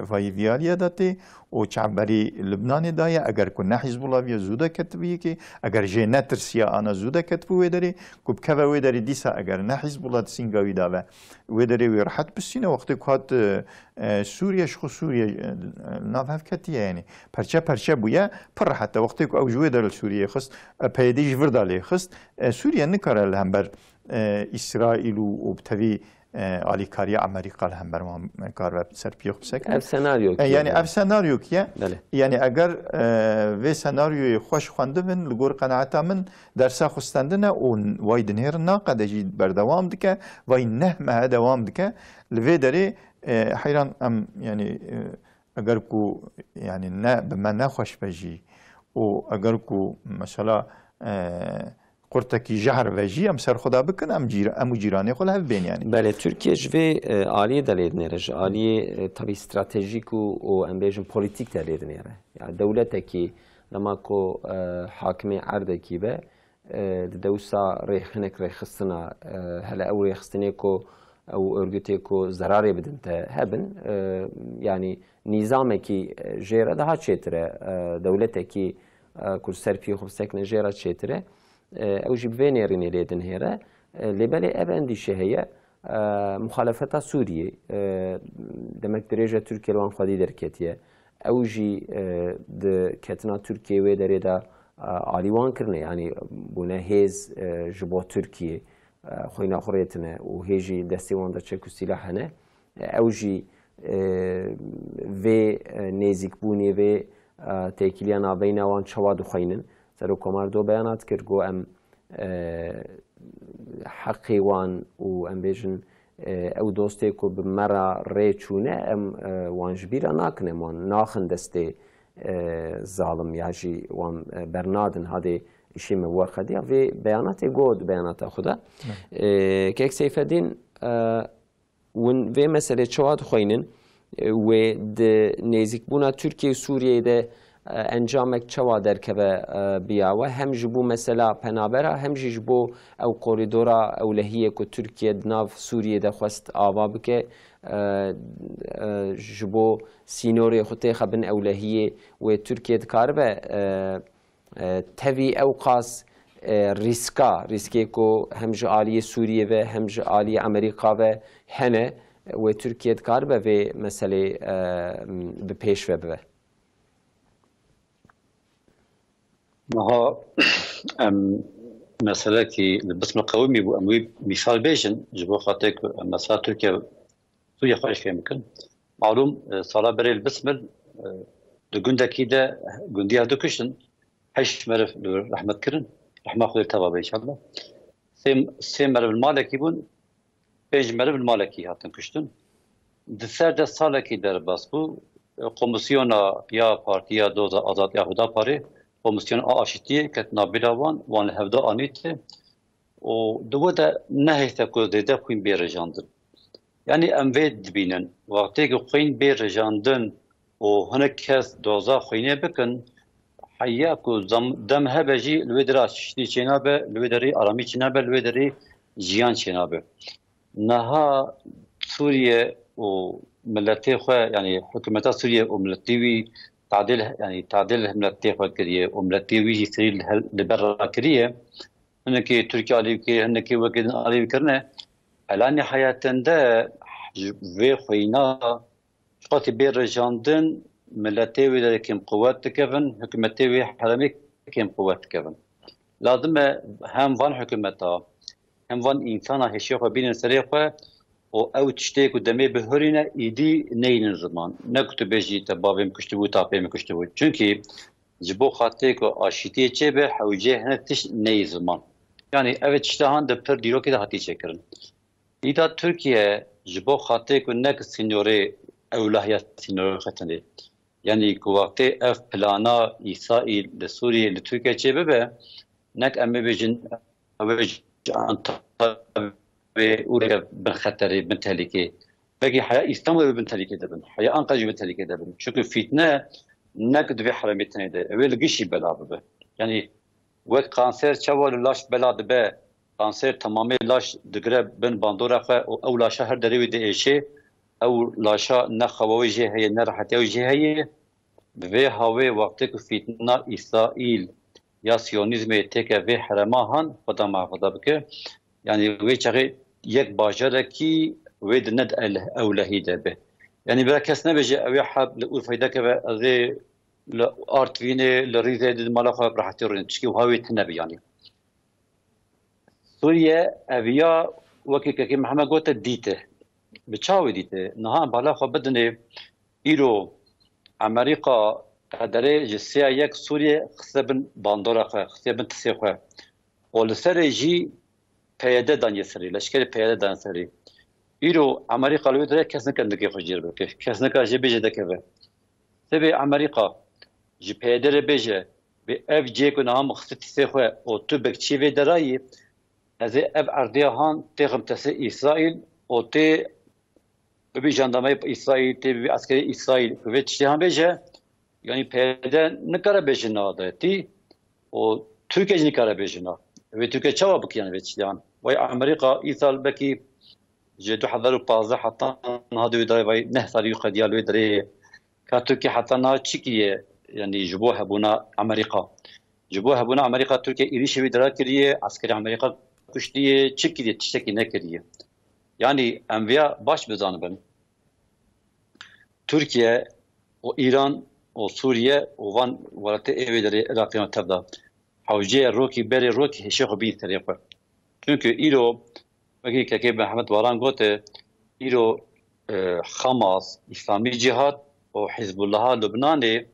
فاي فياليا داتي و چعبري لبنان دايا اگر كنا حزب الله بيا زودا كتبيه كي اگر جي نترسيا انا زودا كتبو ويدري كوب كفا ويدري ديسا اگر نا حزب الله تسينغاوي داوا ويدري ويرحت بسينا وقت كات سوريا شخو سوريا ناف هفكتيا يعني پرچا بويا پر حتى وقت كو او جوي در سوريا خست پيديش وردالي خست سوريا نكار الهمبر اسرائيل وبتوي آلیکاریا امریکا هم برام کار و سرپیخ بسکن. اف سناریو یعنی اف سناریو کیه؟ یعنی اگر و سناریوی خوش خونده من لگور قناعتا من در ساخستندنه اون واید نهر ناقده جید بردوام دکه وای نه مه دوام دکه لوی داره حیران ام یعنی اگر کو یعنی نه به من نخوش بجی و اگر کو مثلا قرتکی جهر وجی ام سر خدا بکن ام جیرانی خود هف بین یعنی. بله ترکیه جوی عالیه دلید نرج عالیه طبی استراتژیک و ام بیشم پلیتیک دلید نره. يعني دولته کی لما کو حاکم عرضه کی به دوسا ریخنک ریخستنا هلا او ریخستنی کو او ارگوتی کو ضراری بدن ته هبن يعني نظامی کی جیره ده چیتره دولته کی کل سرپی خوب سکن جیره چیتره او جيب فينيرين ليدن هيرا لبالي ابندي شهيه مخالفه سوريا دمك درجه تركيا لوان خدي دركتيه او جي د كتنا تركيا ودريدا عليوان كرني يعني بنا هيز جبو تركيا خوينا خريتنا وهيجي دستيوان دا تشكو سلاحنا او جي في نيزيك بوني في تيكيليانا بين وان شواد خوينن سر کمردو بیانات کرد گو ام حقی وان و ام بیشن او دوسته کو بمرا ریچونه ام وان جبیرا ناکنه وان ناخن دسته ظالم یاجی وان برنادن هادی işi موخدی و بیانات گود بیانات خدا که سیف الدین ون و مسئله چواد خوینن و د نزیک بونا ترکیه سوریه ده انجامك چوا دركبه بياوه هم جبو مثلا پنابرا هم جبو او قريدورا اولهيه کو تركيا دناف سوريا ده خواست آوا بك جبو سينوري خوتي خبن اولهيه و تركيا دكاربه تبي اوقاس ريسكي کو هم جاليه سوريا و هم جاليه امريكا و هنه و تركيا دكاربه و مساله بپیش و به ها مسألة كي بس مقاومي بو أموي مثال بيجن جبو خاطر مسألة تركيا سوريا خارج فيها ممكن معلوم صلاة بري البسمل دقوندا كيدا قنديها دوكشن حش مرف رحمة كرن رحمة خذ التبابة إن شاء الله سيم مرف المالكي بون بيج مرف المالكي هاتن كشتن دثار ده صالة كي در باسبو قومسيونا يا بارتيا دوزا آزاد يهودا باري komisyon aşitiye ketna bilavan van hevda anite o duvoda nehte kozde kuyn berejandın yani emve dibinen vakti ki kuyn berejandın o hanek kes doza kuyne bakın hayya ku dem hebeji lvedra şişti çenabe lvederi arami çenabe lvederi jiyan çenabe naha Suriye o milleti xwe yani hükümeta Suriye o milleti تعديل يعني تعديل ملتي فكريه وملتي ويجي سري لبرا كريه هنك تركيا عليك هنك وكيد عليك كرنا الان حياتنده في خوينا شقتي بير جاندن ملتي ولكن قوات كفن حكومتي حرمي كم قوات كفن لازم هم فان حكومتها هم فان انسان هشيخ بين سريقه او تشتي قدامي بهورينا ايدي نين زمان نكتب بيجي تبابم كشتبو تابم كشتبو çünkü جبو خاطر کو اشيتي چه حوجه هنا تش ني زمان yani evet işte han da per diro ki de hati çekirin ida Türkiye جبو خاطر کو nek sinore evlahiyat sinore khatende yani ku vakti ev plana İsrail li Suriye li Türkiye çebe nek emme bejin ve urega bin khatari bin tehlike. Belki haya İstanbul bin tehlike debin. Haya Ankara bin tehlike debin. Çünkü fitne nek dve harametine de. Evvel gişi bela be. Yani vek kanser çaval laş bela be. Kanser tamamı laş digre bin bandora xe o laşa her derevi de eşe o laşa ne xavavi je heye ne rahatiyavi je heye ve havê wextê ku fîtna İsraîl ya Siyonîzmê têke vê herema han xweda mahfeza bike. Yani wê çaxê yek bajarekî wê di ned ewlehî de be. Yani bir kes nebêje ew ê heb li Urfayê dekeve ez ê li Artvinê li Rîzê di mala xwe rahetî rûnin. Çikî wiha wê tune be yani. Suriye ev ya wekî kekê Mihemed gote dîte. Bi çavê dîte. Niha bala xwe bidinê îro Amerika قدره جسیا یک سوریه خسبن باندورا خو خسبن تسی خو ول سر جی پیاده دانیه سری لشکر پیاده دان سری ایرو امریکا لوی دره کس نکند که خوجیر بک کس نکا جی بجه دکه به سبی امریکا جی پیاده ر بجه به اف جی کو نام خست تسی خو او تو بک چی و درای از اف اردیا هان تخم تسی اسرائیل او تی به جاندامای اسرائیل تی به عسکری اسرائیل و چی هم بجه yani peyde ne kadar bejina adeti o Türkiye ne kadar bejina ve Türkiye çabuk yani veçliyan ve Amerika İsrail beki je tuhadaru pazda hatta hadu idare ve nehsari qadiyal ve dare ka Türkiye hatta na çikiye yani jibo buna Amerika jibo buna Amerika Türkiye irişi ve dara kiriye askeri Amerika kuştiye çikiye tişteki ne kiriye yani enviya baş bezanı ben Türkiye o İran o Suriye o van varate evleri Irak'ın tevda. Havciye roki beri roki heşeho bin tarife. Çünkü İro vaki keke Mehmet Varan gote İro Hamas, İslami Cihat o Hizbullah'a Lübnan'e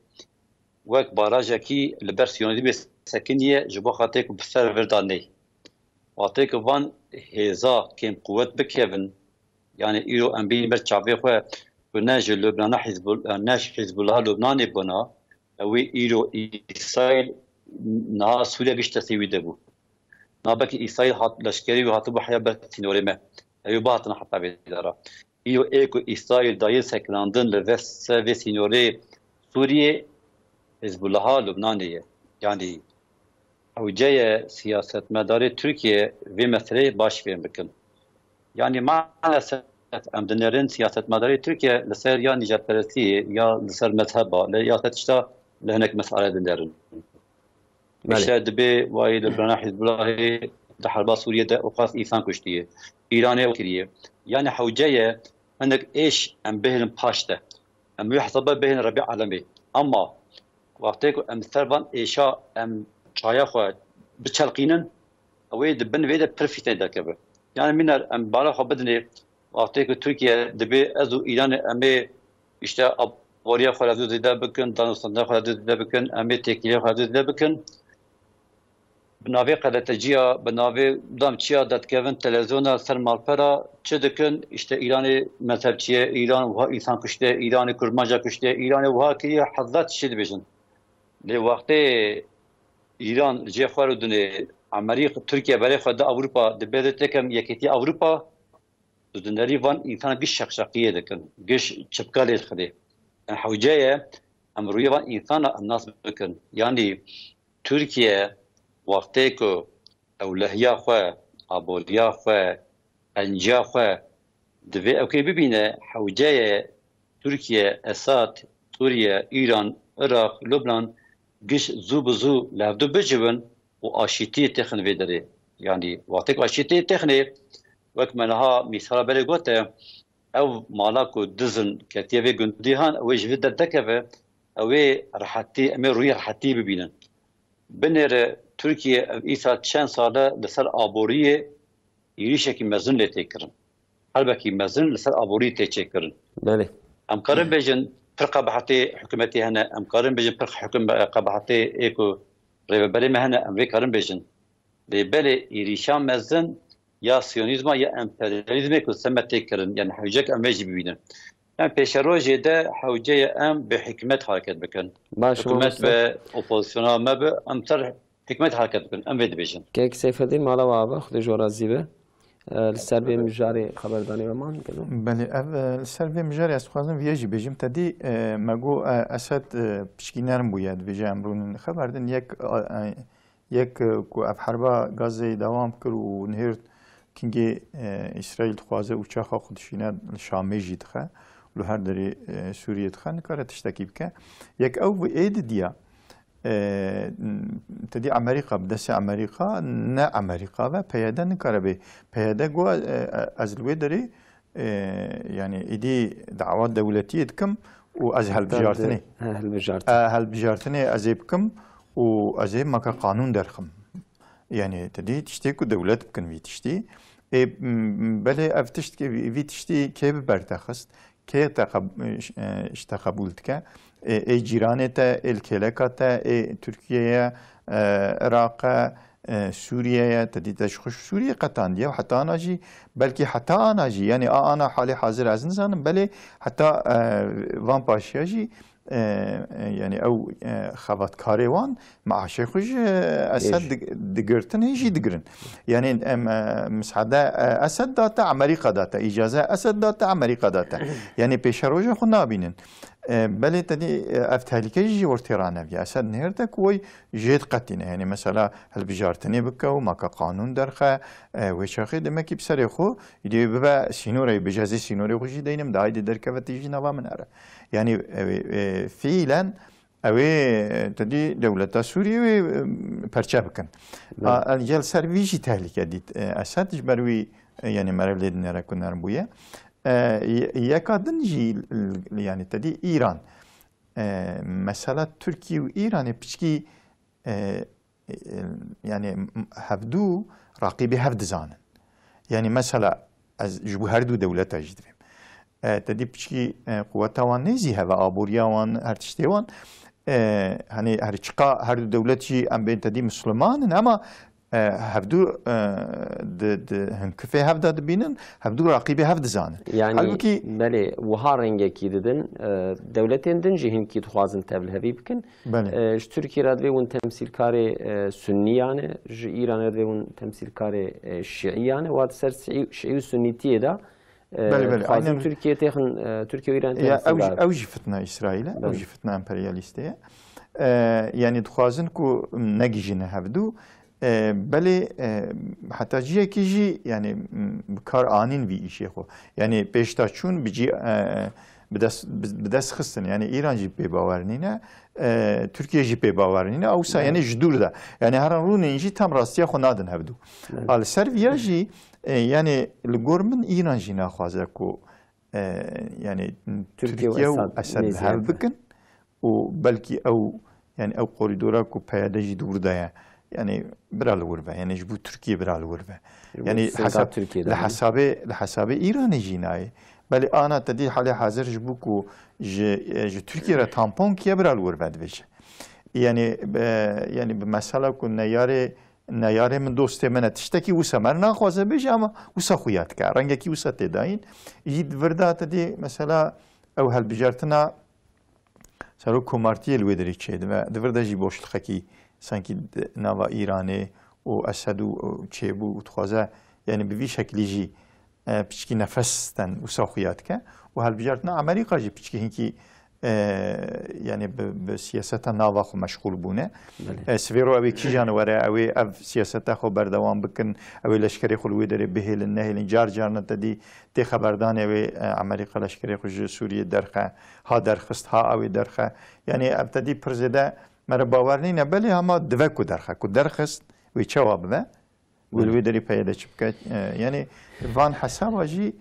vek barajaki liber Siyonizmi sekiniye jibo xatek bser verdane. Vatek van heza kem kuvvet bekevin yani İro embin ber çavê xwe وناج لبنان ناش حزب الله لبنان بنا وي ايرو اسرائيل نا سوريا بيش تسوي دبو نا بكي اسرائيل هات لشكري وهات بحيا بتنورمه ايو باتنا حتى بيدارا ايو ايكو اسرائيل داير سكلاندن لفس سيرفيس سينوري سوريا حزب الله لبنانيه يعني او جاي سياسه مدار تركيا في مسألة باش فين بكن يعني معنى ام دنرین سیاست مداری ترکیه لسر یا نجات پرستی یا لسر مذهبا یا تشتا لهنک مسئله دنرین. میشه دبی وای لبنان حزب الله در حرب سوریه ده اوقات انسان کشتیه ایران وکریه یعنی حوجه هنگ ایش ام بهن پاشته ام يحسب بهن ربيع عالمي اما وقتی که ام سربان ایشا ام چایا خو بچلقینن اوی دبن ویده پرفیتن دکبه یعنی منر ام بالا خو بدنی وقتی که ترکیه دبی از ایران امی işte Avrupa خالد دیده بکن دانستان خالد دیده بکن امی تکیه خالد دیده بکن بناوی قلتجیا بناوی دامچیا دادکوین تلویزیون سر مالپرا چه دکن işte ایران مذهبچیه ایران و انسان کشته ایران کرمانجا کشته ایران و کی حضرت شد بجن لی وقتی ایران جفار دونه امریکا ترکیه برای خود اروپا دبی تکم یکیتی اروپا دنری وان انسان گش شقشقیه دکن گش چپکالی خدی حوجه امروی وان انسان الناس بکن یعنی ترکیه وقتی که اولهیا خو ابولیا خو انجا خو دوی اوکی ببینه حوجه ترکیه اساد سوریه ایران عراق لبنان گش زو بزو لابدو بجون و آشیتی تخن ویدره یعنی وقتی که آشیتی تخنه وقت منها مثال بله گوته او مالاکو دزن کتیه گندیهان او جوید دکه او راحتی امی روی راحتی ببینن بنر ترکیه ایسا چند ساله لسر آبوریه یریشه که مزن لیتی کرن halbuki mezun لسر آبوری تیچه کرن بله ام کارن بجن پر قبحتی حکومتی هنه ام کارن بجن پر حکم قبحتی ایکو ریبری مهنه ام وی کارن بجن بله ایریشان مزن یا سیونیزم یا امپریالیزم که سمت تکرن یعنی حجک امواجی ببینن يعني بيشروجي ده حوجية أم بحكمة حركة بكن باش حكومة بأوبوزيسيون ما بأمتر حكمة حركة بكن أم بيدبيجن كيك سيف الدين مالا وابا خذ جورا زيبه السربي مجاري خبرداني ومان كده بله السربي مجاري أسخازم ويجي بيجم تدي ماجو أسد بشكينارم بوياد بيجي أمرون خبردن يك كو أف حربا غازي دوام كرو نهرت كينجي إسرائيل خوازه وچاخا خودشينا شامي جيدخه لو هر داري سوريا دخه نكاره تشتكي بك يك أو إيد ديا تدي أمريكا بدس أمريكا نا أمريكا و پیاده نکاره به پیاده گو از الویدری يعني إدي دعوات دولتية كم وأز هالبجارتني هالبجارتني أزيبكم وأزيب ماك قانون درخم يعني تدي تشتي كو دولت بكن في تشتي بله أفتشت في تشتي كيف برتخست كي اشتقبولتك ای جیرانت الکلکات ترکیه عراق سوریه تدیدش خوش سوریه قطعا دیا و حتی آن جی بلکه حتی آن جی یعنی آن حال حاضر از نزانم بله حتی وان پاشیا جی يعني او خبط كاريوان مع شيخوج اسد دقرتن هيجي دقرن يعني مساعده اسد داتا امريكا داتا اجازه اسد داتا امريكا داتا يعني بيشروج خو نابينن بل تدي افتاليكي ورتيرانا في اسد نهرتك وي جيد قتينه يعني مثلا هل بجارتني بكو ما قانون درخه وشاخي دمك بسري خو يدي ببا سينوري بجازي سينوري خوشي دينم دايد دركه تيجي نوا من اره يعني فعلا اوي تدي دولة سوريا پرچه بكن الجل سرويجي تهلكه ديت اسد جبروي يعني مرولد نرا كنار بويه يكادن جي يعني تدي إيران مسألة تركيا وإيران بشكي يعني هفدو راقبي هفد زانن يعني مثلا از جبو هردو دولة تجدبهم تدي بشكي قوتاوان نيزي هوا آبورياوان هرتشتيوان هني هرچقا هردو دولة جي ام بين تدي مسلمان اما هفدو هنكفي هفدا دبينن هفدو راقبي هفد زانن يعني بله وها رنگکی ددن دولتين دن جهن کی تخوازن تبل هبی بکن اش ترکی رادوی ون تمثيل کار سنیانه ج ایران رادوی ون تمثيل کار شیعیانه واد سر شیعی و سنیتیه دا خازن ترکیه تخن ترکیه و ایران تمثيل اوج فتنه اسرائیل اوج فتنه امپریالیسته يعني تخوازن کو نگیجنه هفدو بله حتی جیه کی جی يعني بکار آنین وی ایشه خو يعني پیشتا چون بجی بدست خستن يعني ایران جی پی باورنینه ترکیه جی پی باورنینه اوسا يعني جدور ده يعني هر رون اینجی تام راستیا خو نادن هبدو al سرویا جی يعني لگورمن ایران جی نخوازه کو يعني ترکیه و اسد هر بکن و بلکی او يعني او قریدورا کو پیاده جی دور ده يعني برا الغربة يعني جبو تركيا برا الغربة يعني لحساب إيران جيناي بل أنا تدي حالي حاضر جبوكو ج تركيا را تامبون كيا برا الغربة دبش يعني بمسألة كون نياري من دوستي من تشتكي وسا مرنا خوازه بيش أما وسا خويات كا رنگكي وسا تداين يد وردا تدي مثلا أو هالبجارتنا سارو كومارتي الويدري تشيد وردا جي بوش الخكي سانكي ناوا إيراني و أسد و تشيبو و تخوازه يعني بوي شكلي جي بشكي نفستن و ساخويات كا و هالبجارتنا أمريكا جي بشكي هنكي يعني بسياسة ناوا خو مشغول بونه سفيرو أبي كي جانوره أوي أف سياسة خو بردوام بكن أوي لشكري خو الويدري بهيل النهيل جار جارنا تدي تي خبردان أوي أمريكا لشكري خو سوريا درخه ها درخست ها أوي درخه يعني أبتدي برزده مرا باور نینه بله اما دوکو درخه کو درخست وی جواب ده ولوی داری پیدا چبکه یعنی وان حساب جی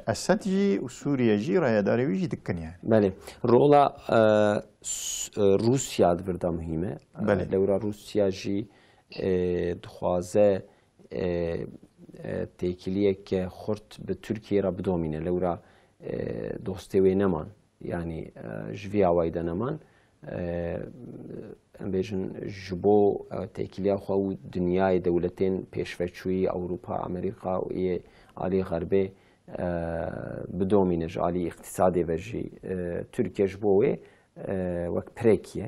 اسد جی و سوریه جی رای داری ویجی دکنیه بله رولا روسیا دوردا مهمه بله لورا روسیا جی دخوازه تکلیه که خورد به ترکیه را بدومینه لورا دوستی وی نمان يعني جوی آوایده نمان ام بیشن جبو تأکیلیا خو دنیای دولتین پیشوچوی اروپا امریکا و ای عالی غربی بدۆمینەژ عالی اقتصادی بەژی تورکێش بۆ وێ وەک پرێکیە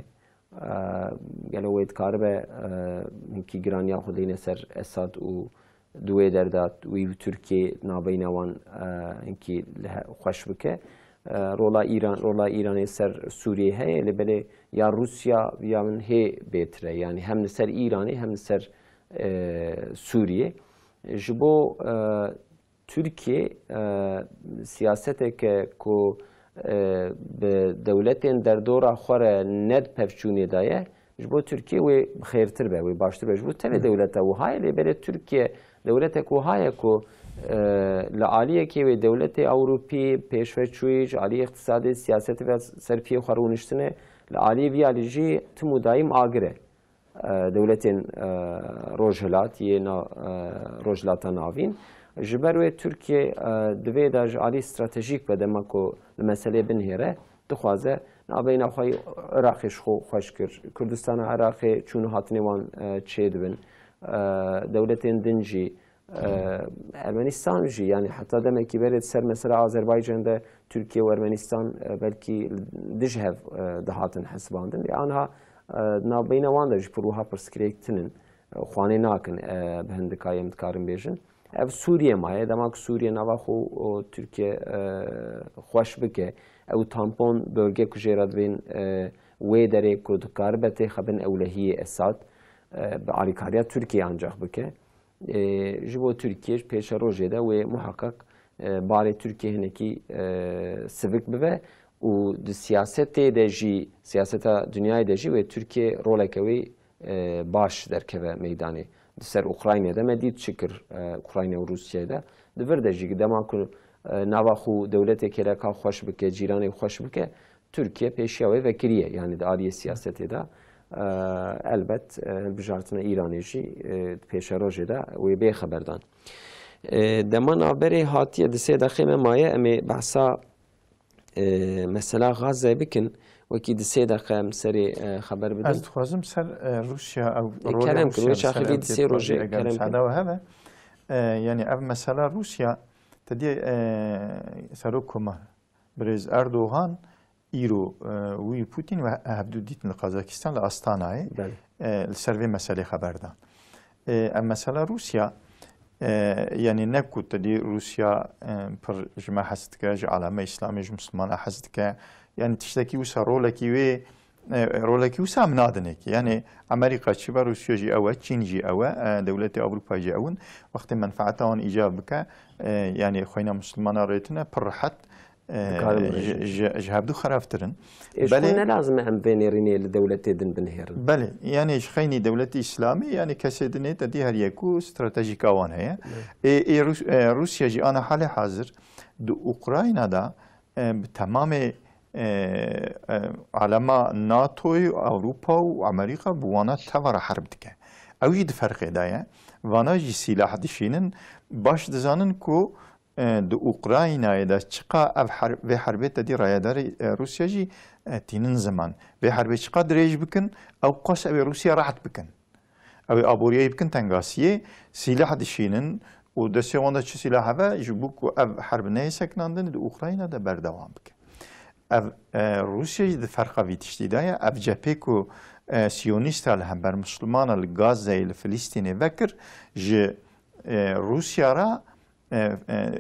گەلەوەی دکار بە هینکی گرانیا خودینە سەر ئەساد و دوێ دەردات وی تورکێ نابینەوان هینکی خۆش بکە ڕۆڵا ئیرانی سەر سووریە هەیە لەبەرێ یا رووسیا یا من هێ بێترە ینی هەم لەسەر ئیرانی هەم لەسەر سووریە ji bo Türkiye siyaseteke ku bi dewletên derdora xwe re ned pevçûnê daye ji bo Türkiye wê xêrtir be wê baştir be ji bo tenê dewleta wiha ye lêberê Türkiye dewletek wiha ye ku li aliyekê wê dewletê Ewropî pêşveçûyî ji aliyê iqtisadê siyasetê ve serpiyê xwe rûniştinê li aliyê vî alî jî tim û dayîm agir e dewletên Rojhilat yên Rojhilata navîn ji ber wê Türkiye divê de ji alî stratejîk ve dema ku li meselê binhêre dixwaze navbeyna xwe Iraqê ji xwe xweş kir Kurdistana Iraqê çûn hatinê wan çê dibin dewletên din jî Ermenistan jî yani heta demekî berê ser mesela Azerbaycan de Türkiye û Ermenistan belkî dij hev dihatin hesibandin anha navbeyna wan de ji pir wiha pirsgirêk tinin xwanê nakin bi hindika em dikarin bêjin ev Sûriye maye dema ku Sûriye nava xwe Türkiye xweş bike ew tampon bölge ku jêra dibên wê derê ku dikaribe tê xebin ewlehiyê Esad bi alîkariya Türkiye ancak bike ji bo Türkiye pêşa rojê de wê muheqeq barê Türkiye hinekî sivik bibe û di siyasetê de jî siyaseta dünyayê de jî wê Türkiye roleke wê baş derkeve meydanê di ser Ukraynayê de me dît çi kir Ukrayna û Rusyayê de di vir de jî dema ku nava xwe dewleteke reka xweş bike cîranê xweş bike Türkiye pêşiya wê vekiriye yani di aliyê siyasetê de elbet bijartina Îranê jî pêşa rojê de wê bê xeberdan dema navberê hatiye di sê dexê me maye em ê behsa mesela Gazze bikin wekî di sê deqe em serê xeber bidin. Ez dixwazim ser Rusya ew kerem kir wê çaxivî di sê rojê kerem kir. heve yani ev mesela Rusya tedî serok Komar Birêz Erdoğan îro wî Putin ve hevdû dîtin li Kazakistan li Astanayê li ser vê meselê xeberdan. Em mesela Rusya yani ne ku tedî Rusya pir ji me hez dike ji alame İslamê ji Müslümana hez dike yani tiştekî wisa rolekî wê rolekî wisa min nadinekî yani Amerîka çi be Rusya jî ew e Çîn jî ew e dewletê Ewropa jî ew in wextê menfaeta wan îcav bike yani xweyna Müslümana rêtine pir rehet ji hevdû xeraftirin. Belê ne lazim em vê nêrînê li dewletê din binhêrin. Belê yani ji xeynî dewletî İslamî yani kesê dinê te dî her yek û stratejîka wan heye. Rusya jî ana halê hazir di Ukraynada bi temamê alema NATO'yê Ewropa û Amerîka bi wana tevara herb dike. Ew jî di ferqê de ye. Vana jî sîlah dişînin baş dizanin ku di Ukraynayê de çiqa ev vê herbê te dî rayedarê Rusya jî tînin ziman. Vê herbê çiqa dirêj bikin ew qas ew ê Rusya rahat bikin. Ew ê aboriyayê bikin tengasiyê sîlah dişînin û destê wan de çi sîlah heve ji bo ku ev herb neyê sekinandin di Ukrayna de berdewam bike. Ev Rusya jî di ferqa vî tiştî de ye ev cephê ku Siyonîsta li hember Müslümana li Gazze'yê li Filîstînê vekir ji Rusya ra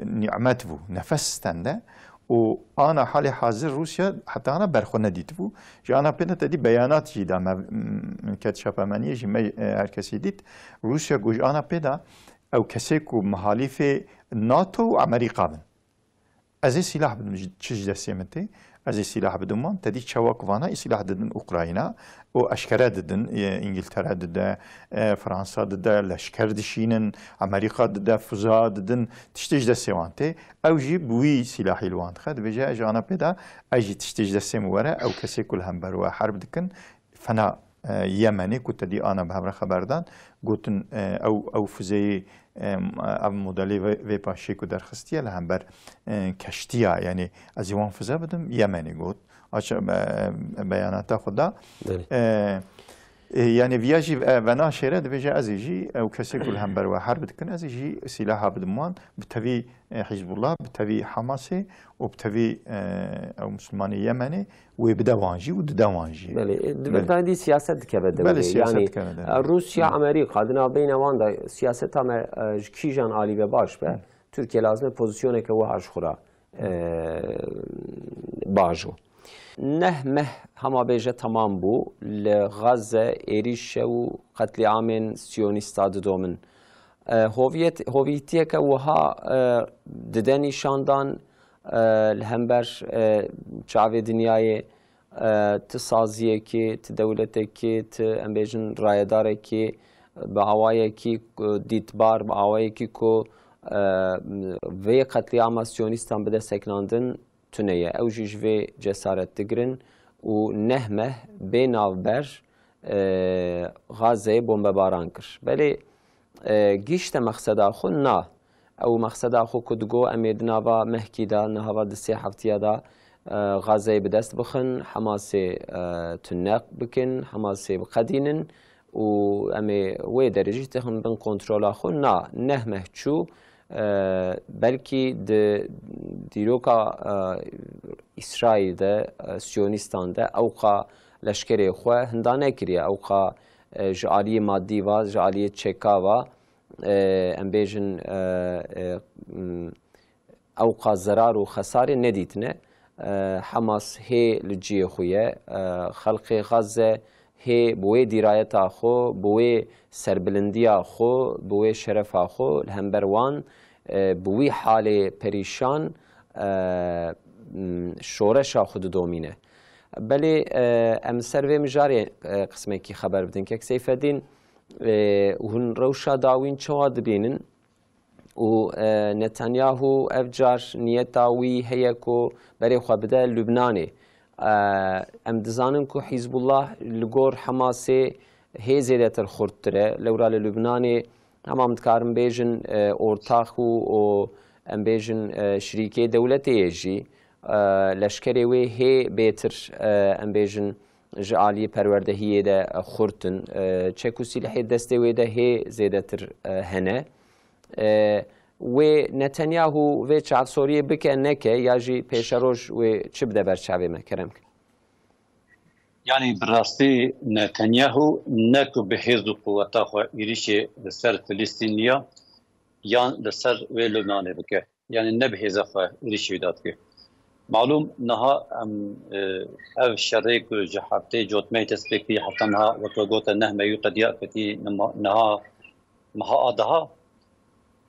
nimet bû nefes stende û ana halê hazir Rusya heta ana berxwe nedîtibû ji ana pê de tedî beyanat jî da me ket şapemeniyê jî me her kesî dît Rusya got ji ana pê de ew kesê ku mihalîfê NATO û Amerîka bin ez ê sîlah bidim çi ji destê min tê ez ê sîlah bidim wan tedî çawa ku vana ê sîlah didin Ukrayna û eşkere didin İngiltere dide Fransa dide leşker dişînin Amerîka dide füza didin tiştê ji destê wan tê ew jî bi wî sîlahî li wan dixe dibêje ji ana pê de ez jî tiştê ji destê min were ew kesê ku li hember we herb dikin fena Yemenê ku tedî ana bi hevre xeberdan gotin ew füzeyê ev modelê vê paşê ku derxistiye li hember keştiya yani ez ê wan füze bidim Yemenê got aça beyanata xwe da يعني فياجي بنا شيرة دبيجا أزيجي أو كسيكول همبر وحرب دكن أزيجي سلاح بدمان بتبي حزب الله بتبي حماسي وبتبي أو مسلماني يمني ويبدأ وانجي ودا وانجي. بله دي سياسة كبده يعني روسيا أمريكا دنا بين واندا سياسة ما كيجان عالي بباش به تركيا لازم بوزيشنه که وهاش خورا باجو نهمه هما بيجه تمام بو لغزة إيريش و قتل عام سيونيستا دومن هویتیه که وها ددنی شاندان الهمبر چاوی دنیای تسازیه کی تدولته کی تنبیجن رایداره کی به هوایی کی دیتبار به هوایی کی کو وی قتل عام سیونیستان بده سکناندن تنیه او جوی جسارت تگرن و نهمه بیناوبر غازه بمب باران کر بله گیشت مقصد آخو نه او مقصد آخو کدگو امید ناوا محکی دا نهاوا دسی هفتیه دا غازه بدست بخن حماسه تنق بکن حماسه بقدینن و امی وی درجه تهم بن کنترل آخو نه نهمه چو بلکه دیروکا اسرائیل ده سیونیستان ده اوقا لشکری خواه هندانه کریه اوقا جعالی مادی و جعالی چکا و امبیجن اوقا ضرار و خساری ندیتنه حماس هی لجی خویه خلق غزه هی بوی دیرایت آخو بوی سربلندی آخو بوی شرف آخو الهمبروان بوی حال پریشان شورش خود دومینه بله ام سروی مجاری قسمه کی خبر بدین که سیف الدین هن روشا داوین چواد بینن و نتانیاهو افجار نیتاوی هیکو بری خو بده لبنانی ام دزانن کو حزب الله لگور حماسه هی زیادتر خورتره لورا لبنانی همام دکارم بیجن ارتاخو و ام بیجن شریکه دولتی جی لشکری وی هی بیتر ام بیجن جعالی پروردهیه ده خورتن چکو سلاحی دسته وی ده هی زیادتر هنه و نتانیاهو و چاو سوریه بکه نکه یا جی پیش روش و چه بده بر چاوی مکرم کن يعني براسي نتنياهو نكو بحيز قوتا خو إيريشي لسر فلسطينية يان لسر ولبنان بك يعني نبحيز خو إيريشي داتك معلوم نها أو شريك جحبتي جوت مي تسبيكي حتى نها وتوغوت نهمة يقديا فتي نها مها أدها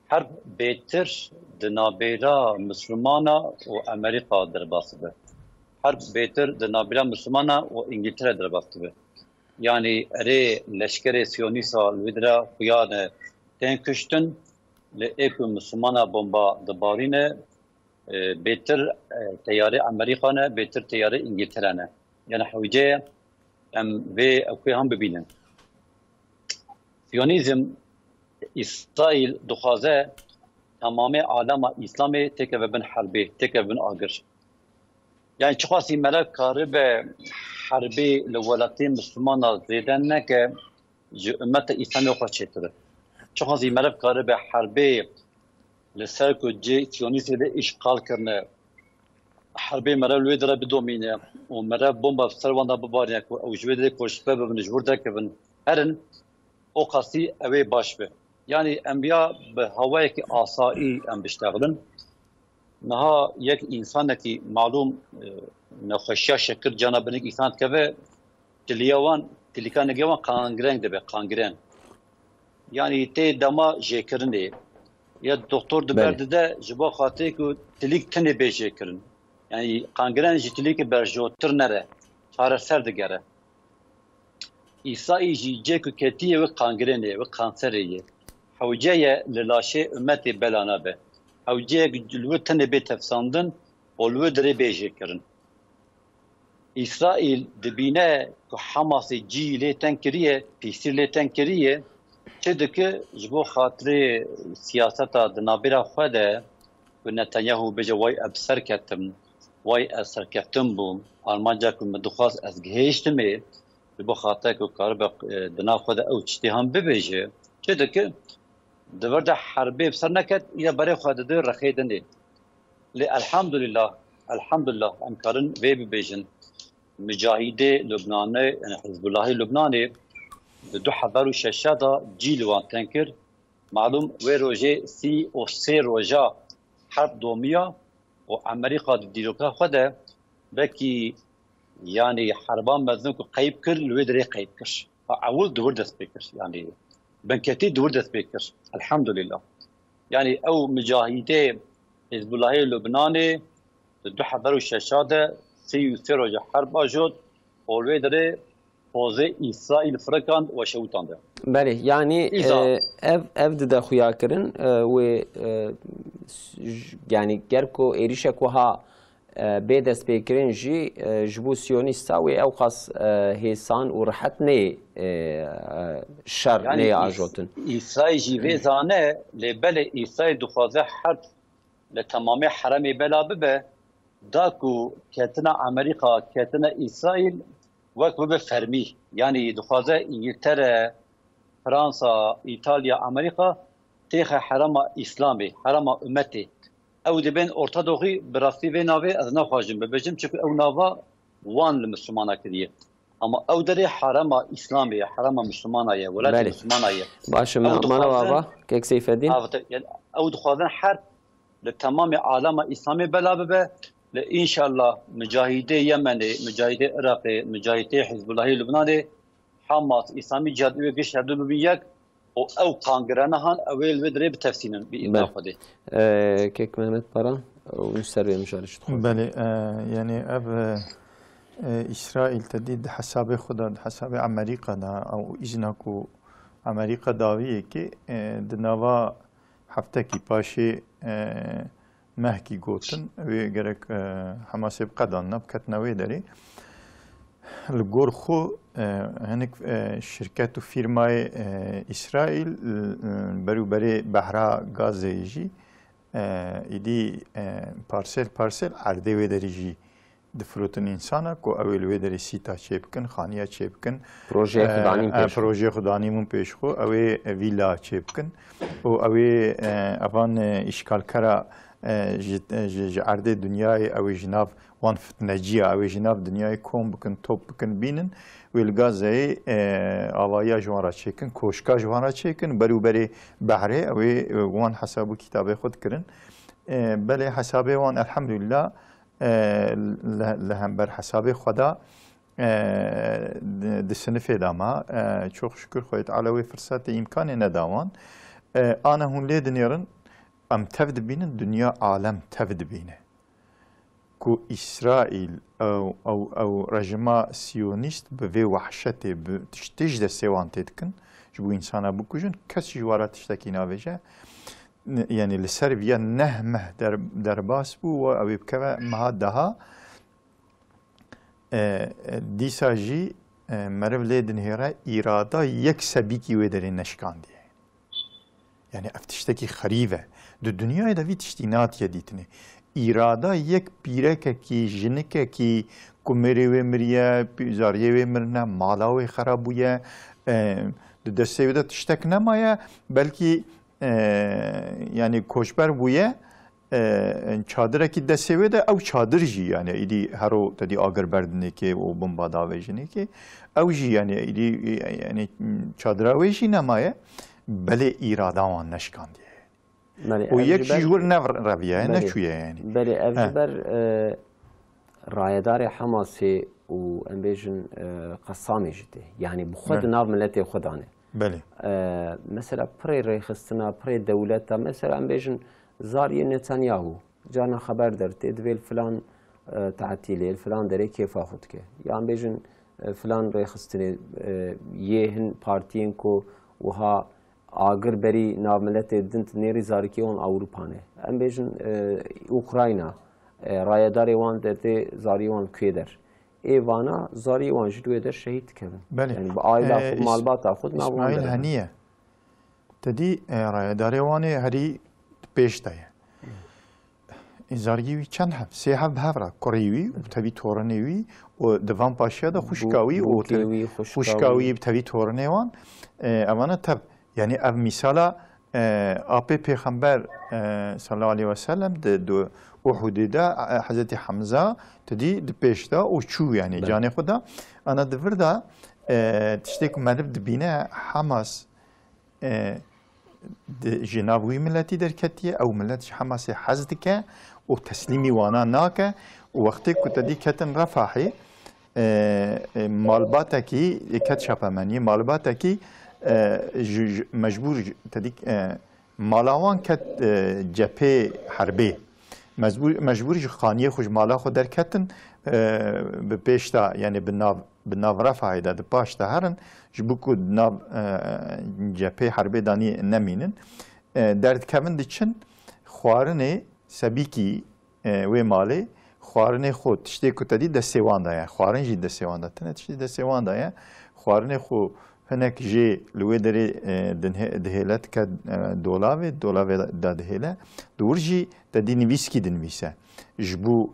حرب بيتر دنابيرا مسلمانا وأمريكا درباسبه حرب بيتر دنابيرا مسلمانا وإنجلترا درباسبه يعني أري لشكري سيونيسا الودرا خيانة تنكشتن لإيكو مسلمانا بومبا دبارينه بيتر تياري أمريكانا بيتر تياري إنجلترانا يعني حوجة أم في أكوي هم ببينن سيونيزم إسرائيل دخازة تمام عالم إسلامي تكب بن حربي تكب بن آجر يعني شخصي ملك قارب حربي لولاتين مسلمان زيدان که امت اسلامی خوشیده شخصی ملک قارب حربی لسر کو جی سیونیستی ده اشغال کرنه حربی مرا لوی دره بدومینه و مرا بمب سرواندا ببارینه کو او جویده کوشبه ببن جورده که بن هرن او قصی اوی باش به يعني انبياء بهواي كي آسائي ام بيشتغلن نها يك انسان كي معلوم نخشيا شكل جانبنك انسان كبه تليوان تليكان جوان قانغرين دبه قانغرين يعني تي دما جيكرني يا دكتور دبرد ده جبا خاطر كو تليك تني بيجيكرن يعني قانغرين جتليك برجوتر نره صار سر دغره إيسائي جيكو كتيه وقانغريني وقانسريه حوجيه للاشي امتي بلانا به حوجيه الوتن بتفساندن ولو دري بيجيكرن إسرائيل دبينه حماس جيلي تنكريه بيسير تنكريه چدك جبو خاطر سياستا دنابيرا خده ونتنياهو بجواي ابسر كتم واي اسر كتم بوم المانجا كم دخواس از گهشتمه بخاطر که کار به دنا خود او چتی هم ببیجه چه دکه دورد حربی بسر نکد یا برای خود دو رخیدنه لی الحمدلله امکارن وی ببیجن مجاهده لبنانه یعنی حزب الله لبنانه دو حضر و ششه دا جیل وان تنکر معلوم وی روژه 33 روژه حرب دومیا و امریکا دیروکا خوده بکی يعني حربان مزنوك قيب كر الودري قيب كش اول دور دست بكر يعني بنكتي دور دست بكر الحمد لله يعني او مجاهدي حزب الله اللبناني دو حضروا الشاشات سي سيروج حرب اجود والودري فوزي اسرائيل فركان وشوتان ده بله يعني اف ده خويا كرن و يعني جركو ايريشك وها بيدس بيكرين جي جبو سيونيستا و او خاص هيسان و رحت ني شر يعني ني اجوتن اسرائيل جي فيزانه لبل اسرائيل دخوازه حرب لتمامي حرمي بلا ببه داكو كاتنا امريكا كاتنا اسرائيل وقت ببه فرمي يعني دخوازه انجلترا فرنسا ايطاليا امريكا تيخ حرم اسلامي حرم امتي او دبن ارتدوغي براستی و ناوی از نخواجم ببجم چون او ناوا وان لمسلمانا کریه اما او دری حرم اسلامی حرم مسلمانایه ولایت مسلمانایه باشه ما بابا کیک سیفدین او دخوازن حرب لتمام عالم اسلامی بلا به ان شاء الله مجاهدی یمنی مجاهدی عراقی مجاهدی حزب الله لبنانی حماس اسلامی جهاد و گشت هر دو بیک او قانگرانه هن اول ودری به تفسیرن بی خودی كيك مهمت برا ونستر مشارش بله يعني اب اسرائيل تديد حساب خدا حساب امريكا دا او اجناكو امريكا داويه كي دنوا هفتكي باشي مهكي گوتن و گرك حماس بقدان بكتنوي داري الجور خو هناك شركات وفيرماي اسرائيل برو بري بحرا غازيجي ایدی پارسل عرضه و دریجی دفروتن انسانا کو اول و دری سیتا چه بکن خانیا چه بکن پروژه خدانی مون پیش خو اوی ویلا چه بکن و اوی افان اشکال کرا عرضه دنیای اوی جناب وان فتنجیا اوی جناب دنیای کوم بکن توپ بکن بینن ویلگازه آوایا جوارا چکن کوشکا جوارا چکن برو بری بحره اوی وان حسابو کتاب خود کرن بله حساب وان الحمدلله لهم بر حساب خدا دسنف داما çok şükür خواهد علاوه فرصت امکان نداوان آنه هون لیدنیرن ام تفد بینن دنیا عالم تفد بینه کو اسرائیل او رژما سیونیست به وحشت تشتیج ده سوان تدکن جو انسانا بکوجن کسی جوارا تشتکی ناویجه يعني لسربيا نهمه در باس بو و او بكوا مها دها ديسا جي مرف ليدن هيرا إرادا يك سبيكي ودرين نشكان دي يعني افتشتكي خريفة دو دنيا دا في تشتينات يديتني إرادا يك بيرك كي جنك كي كمري ومريا بيزاريه ومرنا مالاوي خرابويا دو دسته ودا تشتك نمايا بلكي yani koşber buye çadıra ki desevi de ev çadır ji yani idi hero tedi agar berdine ki o bomba davejine ki ev ji yani idi yani çadıra veji nemaye bele irada wan neşkan diye o yek ji jur nev raviye ne çuye yani bele evber rayedar Hamas'ı و امبيجن قسامي جدي يعني بخد ناف ملتي خدانه بله مثلا بري ريخستنا بري دولتا مثلا امبيجن زاري نتنياهو جانا خبر درت ادويل فلان تعتيلي فلان دري كيف اخذك يعني امبيجن فلان ريخستني يهن بارتين كو وها اگر بري ناف ملتي دنت نيري زاركي اون اوروبانه امبيجن اوكراينا رايداري وان درتي زاري وان كيدر ایوانا زاری وانجی دوی در شهید کردن. بله. یعنی با آیلا خود مالبات خود نبود. اسماعیل هنیه. تدی رایداری وانی هری پیش دایه. زارگیوی چند هف سه هف هفرا کوریوی و تبی تورنیوی و دوام پاشیا دا خوشکاوی و خوشکاوی تبی تورنیوان اونا تب یعنی اف مثالا آب پیغمبر صلی الله علیه و سلم دو احد دا حضرت حمزه تدی دپیش دا و چو یعنی جان خدا انا دور دا تشتیک مدب دبینه حماس جنابوی ملتی در کتیه او ملت حماس حزد که و تسلیمی وانا ناکه و وقتی که تدی کتن رفاحی مالباتا کی کت شپمنی مالباتا کی مجبور تدی مالاوان کت جپه حربی مجبور خانیه خوش مالا خود در کتن به پیشتا یعنی بناو رفاحی دا پاشتا هرن جبوکو ناو جپه حربی دانی نمینن درد کمن دیچن خوارنه سبیکی و مالی خوارنه خود تشتی کتادی دستیوان دایا خوارن جی دستیوان دا تنه تشتی دستیوان دایا خوارنه خو هنک جی لوی داری دهیلت که دولاوی دا دهیله دور جی دادی نویس کی دنویسه جبو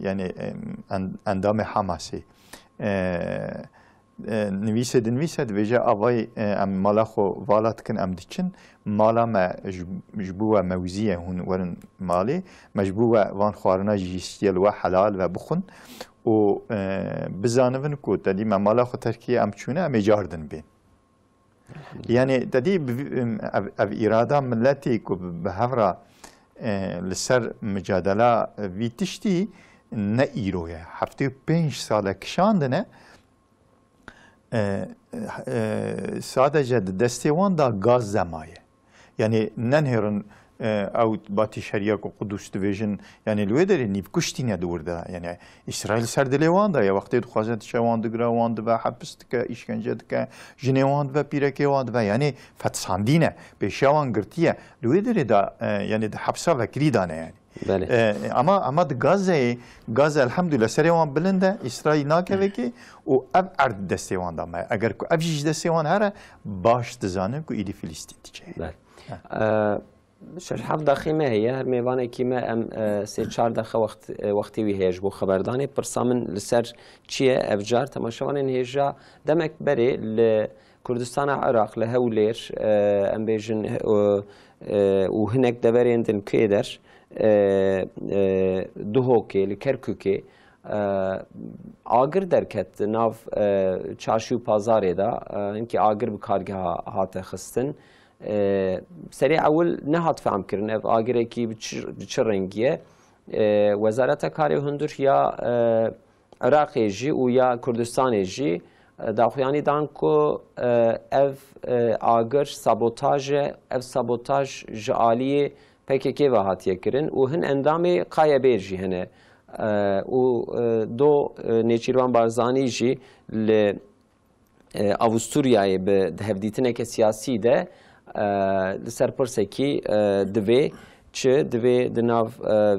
یعنی اندام حماسی نویسه دویجه آوای ام مالا خو والات کن ام دیچن مالا ما جبوه موزیه هون ورن مالی مجبوه وان خوارنا جیستیل و حلال و بخون و بزانون کو دادی ما مالا خو ترکیه ام چونه ام جاردن بین یعنی دادی او اراده ملتی کو به هفرا لسر مجادله وی تشتی نه ایرویه هفته 5 ساله کشاندنه sadece destevan da gaz zemaye. Yani nenherın او باتی شریعه کو قدوس دویژن یعنی لوی داری نیب کشتینه دور ده یعنی اسرائیل سردلیوان ده یا وقتی خواهد شواند گراواند و حبست که اشکنجه که جنواند و پیرکی واند و یعنی فتساندینه به شوان گرتیه لوی داری دا یعنی ده حبسا وکری دانه یعنی اما گاز الحمدلله سریوان بلنده اسرائیل ناکه که و اب ارد دستیوان دامه اگر که اب جیج دستیوان هره باش دزانه که ایدی فلسطین دیگه شش هفت دقیقه هی هر میوانه کی ما ام 3-4 دقیقه وقتی وی هیج بو خبردانی پرسامن لسر چیه افجار تماشاوان هیجا دمک بری ل کردستان عراق لهولیر ام بیجن و هناك دبريندن كيدر دهوكي لكركوكي آگر درکت ناو چارشو پازاره دا اینکه آگر بکارگه هات خستن سری اول نهات فهم کردن اف آگره کی بچه رنگیه وزارت کاری هندور یا عراقی جی و یا کردستان جی داخویانی دان کو اف آگر سابوتاج جعالی PKK و هاتیه کرن و هن اندامی قایبه جی هنه و دو نیچیروان بارزانی جی ل آوستوریای به هفدیتنه که سیاسی ده لسرپرسه کی دوی چه دوی دناو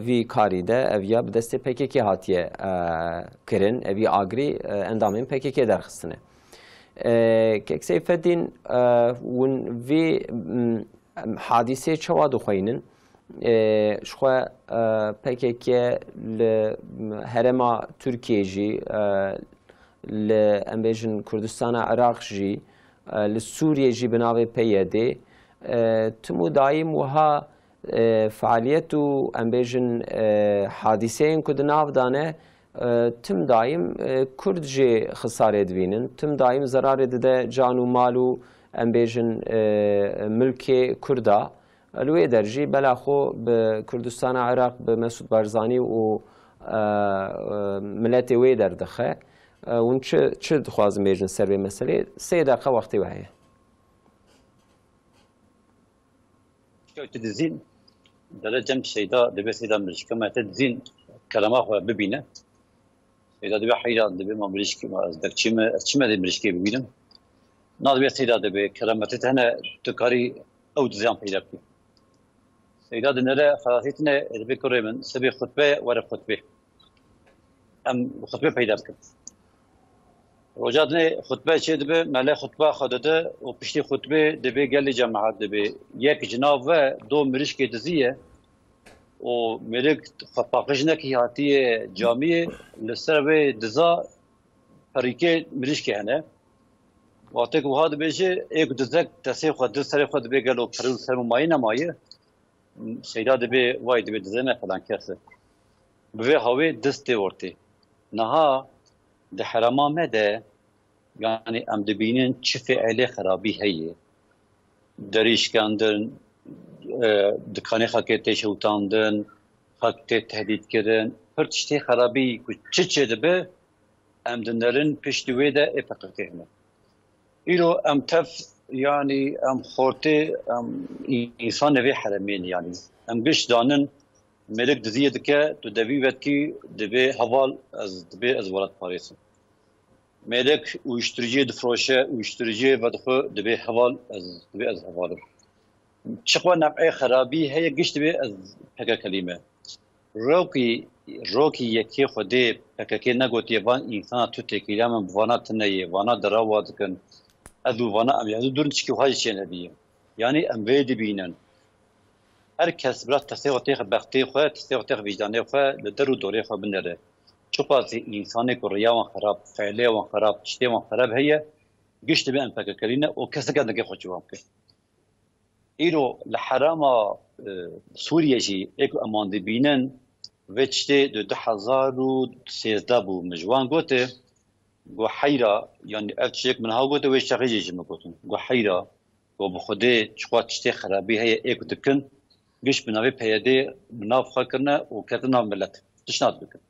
وی کاری ده اویا به دست PKK هاتیه کرن اوی آگری اندامین PKK درخستنه که سیفدین ون وی حادثه چوا دخوینن شخوا PKK لهرما ترکیه جی لامبیجن کردستان عراق جی لسوریه جی بناوی پیاده تمو دایم وها فعالیت و امبیجن حادثه این کد ناو دانه تم دایم کرد جی خساره دوینن تم دایم ضرار ده جان و مال و امبیجن ملک کردا لوی درجی بلاخو به کردستان عراق به مسعود بارزانی و ملت وی در دخه اون چه خوازم بیجن سر به مسئله 3 دقیقه وقتی وحیه تدزین در جنب سیدا دبی سیدا ملشکه ما تدزین کلمه خو ببینه سیدا دبی حیران دبی ما ملشکه ما از چیمه دی ملشکه ببینم نادبی سیدا دبی کلمه تنه تکاری او دزیان پیدا کنیم سیدا دنره خلاصیتنه دبی کریمن سبی خطبه ور خطبه ام خطبه پیدا کنیم وجدنا خطبه چه دبی مله خطبه خداده و پشتی خطبه دبی گلی جماعت دبی یک جناب و 2 ملشکه دزیه و ملك خفاقجنا كي هاتي جامعة لسر دزا فريقة مريش كهنا وقتك وهذا بيجي एक دزك تسير خد سر خد بيجلو فرول سر ماينا مايه سيدا دبي وايد دبي دزنا فلان كاسه بوي هاوي دستي ورتي نها ده حرما مده يعني ام دبينين چفي عليه خرابي هي دريش كاندن دكاني خاكي شوتاندن خاكي تهديد كردن هر تشتي خرابي كو چچ دبه ام دنرن پشتوي ده افقتهنا إلو أم تف يعني أم خورتي أم إنسان في حرمين يعني أم قش دانن ملك دزية دكا تدبي بدكي دبي هوال دبي از ولد باريس ملك ويشترجي دفروشة ويشترجي بدخو دبي هوال دبي از هوال شقوة نبعي خرابي هي قش دبي از هكا كلمة روكي يكي خدي هكا نقوت يبان إنسان تتكي لامن بوانا تنيي وانا دراوا دكن ادو وانا ام يعني دورن تشكي وهاي الشيء نبيه يعني ام بيد بينن هركس برات تسيغتيخ بختيخ تسيغتيخ وجدانيخ لدرو دوريخ بنره شوفا انساني كريا خراب فعليا وخراب تشتي وخراب هي قشت بان فكرينا وكسك نقي خوجوام ايرو لحرامه سوريا جي اكو امان دي بينن وچتي دو 2013 بو مجوان گوته گو حیرا یعنی افشک من ها گوته وش شقیجی جمع گوتن گو حیرا گو بخوده چقدر چته خرابی هی ایک دکن گش بناوی پیاده بناو خاکرنه و کتنا ملت تشناد بکن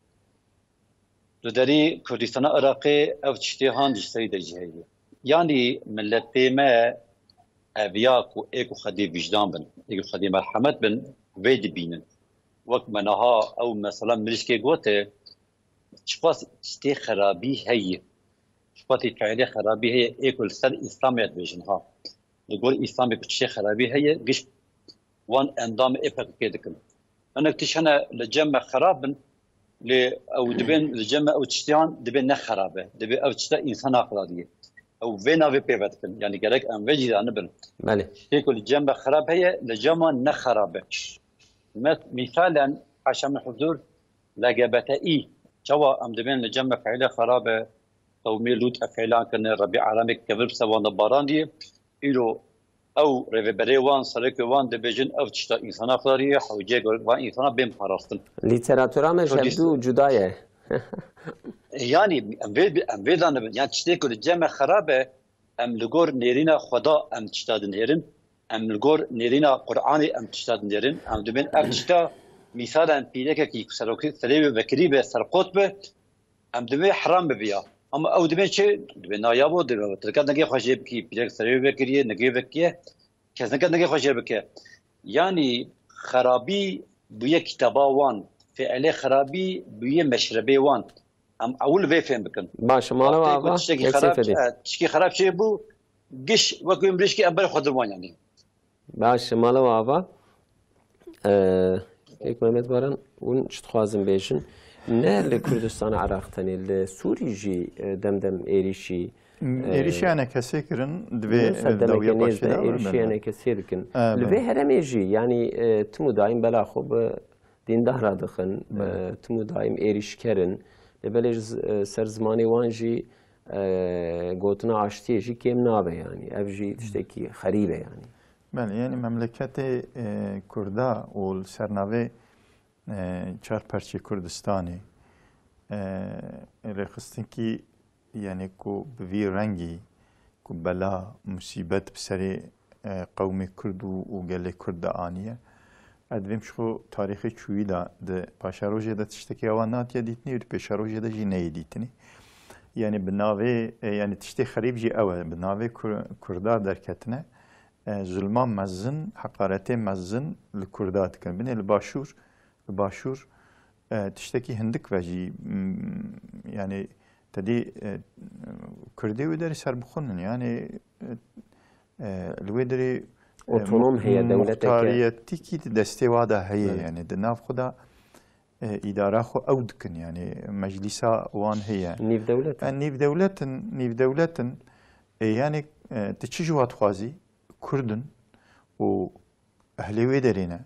دو داری کردستان عراقی اف چته هان جسری دجهی یعنی ملت پیمه اویاک و ایک خدی وجدان بن ایک خدی مرحمت بن وید بینن وقت منها او مثلا ملشکی گوته چقدر چته خرابی هی شپاتی فعلی خرابی هي ايكل سر اسلاميت بيجن ها يقول اسلامي بتشي خرابي هي قش وان اندام ايبك كيدكن انا اكتشنا لجمع خرابن ل او دبن لجمع او تشتيان دبن نخرابه دبن او تشتا انسان اقلاديه او فينا في بيبتكن يعني قالك ام وجد انا بن مالي يقول الجمع خراب هي لجمع نخرابه مثالا عشان الحضور لجبتئي جوا ام دبن لجمع فعلي خرابه قومي لوط افعلان كان ربيع عالمي كبر سوان باراندي إلو او ريفبري وان سرك وان دبجن او تشتا انسان اخلاريه حوجه وان انسان بين فراستن ليتراتورا مش هبدو جدايه يعني ام بيدان يعني تشتي كل جمع خرابه ام لغور نيرينا خدا ام تشتاد نيرن ام لغور نيرينا قراني ام تشتاد نيرن ام دبن ام تشتا مثلا بيلك كي سلوك سليم بكري بسرقوت به ام دبي حرام ببيا اما او دبن چه دبن نایابو دبن ترکات نگی خوشی بکی پیرک سری بکریه نگی بکیه کس نگات نگی خوشی بکیه یعنی خرابی بوی کتابا وان فعل خرابی بوی مشربه وان ام اول به فهم بکن باشه مالا بابا چکی خراب چه بو گش وقتی امریش کی ابر خودروان یعنی باشه مالا بابا یک مهمت بارن اون چت خوازم بیشن نه لكردستان عراق تاني لسوري جي دمدم إيريشي أنا كسيكرن دبي دوية باشدة إيريشي أنا كسيركن لبي هرمي جي يعني تمو دايم بلا خوب دين دهرا دخن تمو دايم إيريش كرن لبلش سر زماني وانجي قوتنا عشتي جي كيم نابه يعني أفجي تشتكي خريبة يعني بله يعني مملكت كردا والسرناوي چهار پرچه کردستانی رخصتن کی یعنی کو بوی رنگی کو بلا مصیبت بسری قوم کرد و گله کرد آنیه ادویم شو تاریخ چویی دا ده پاشاروجه دا تشتکی آوانات یا دیتنی و پاشاروجه دا جی نی دیتنی یعنی بناوی یعنی تشتی خریب جی اوه بناوی کردا درکتنه ظلمان مزن حقارت مزن لکردات کن بینه الباشور تشتكي هندك واجي يعني تدي كردي ودري سر بخونن يعني الودري اوتونوم هي دولتك مختاريتي دستي وادا هي يعني دناف خدا اداره خو اودكن يعني مجلسا وان هي نيف دولتن يعني تشجوا تخوازي كردن و اهلي ودرينا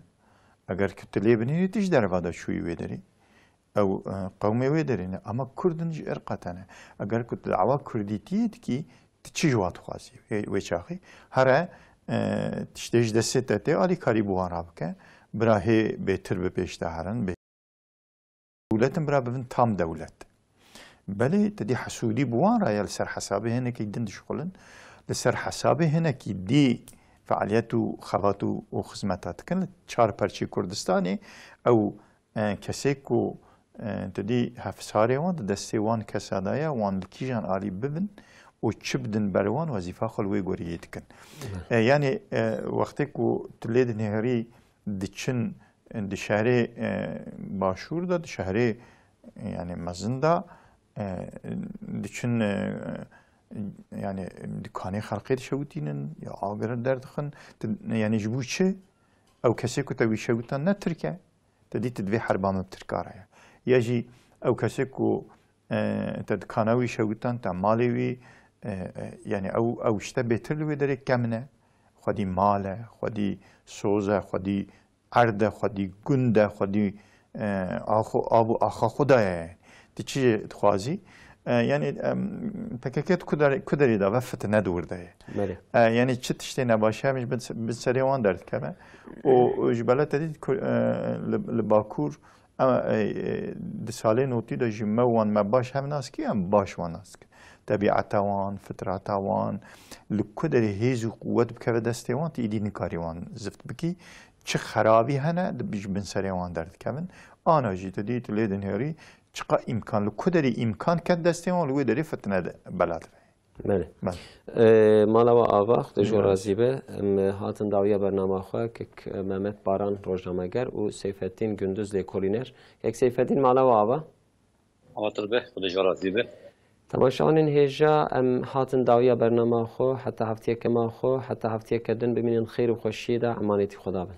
اگر کتلی بنی تیج در وادا شوی ویدری او قومی ویدرینه اما کردنج ارقتنه اگر کت دعوا کردیتیت کی تچی جوات خوازی و چاخی هر تشتیج دسته ته علی کاری بوان رابکه براه بهتر به پیش دهرن دولتم برا ببن تام دولت بله تدي حسودي بوان رايا لسر حسابه هنا كي دند شغلن لسر حسابه هنا كي دي فعالياته خواته وخدماتات كان چار پرچي كردستاني او كسيكو تدي هفساري وان دستي وان كسادايا وان كيجان آلي ببن وچبدن بروان وظيفة خلوي غوريت كن يعني وقتكو تليد نهاري دچن دي شهري باشور دا دي شهري يعني مزندا دچن يعني دكاني خلقيت شوتينن يا آگر دردخن يعني جبو چه او کسی کو توی شوتان نه ترکه تدی تدوی حربان بترکاره يجي او کسی کو تدکانوی شوتان تا مالوی يعني او شته بهتر لوی داره کمنه خودی ماله خودی سوزه خودی عرده خودی گنده خودی آخو خدایه دی چی خوازی يعني تكاكيت كدري دا وفت ندور ده يعني چت اشتي نباشه مش بسريوان درد كما وجبلات دي لباكور اما دسالي نوتي دا جموان ما باش هم ناس كي هم باش واناسك طبيعتوان فطرتوان لكدري هيزو قوت بكذا دستوان تيدي نكاريوان زفت بكي چه خرابي هنا بيج بنسريوان درد كمن انا جيت دي تليدن هيري چقا امکان لو کدری امکان کد دستیان لو داری فتنه بلد بله مالا و آواخ دجور رازیبه هاتن داویا برنامه خواه که محمد باران روزنامه‌گر و سیفالدین gündüz لیکولینر یک سیفالدین مالا و آوا آواتر به دجور رازیبه تماشاین هجا هاتن داویا برنامه خواه حتی هفتیه که ما خواه حتی هفتیه که دن ببینین خیر و خوشی ده امانتی خدا بن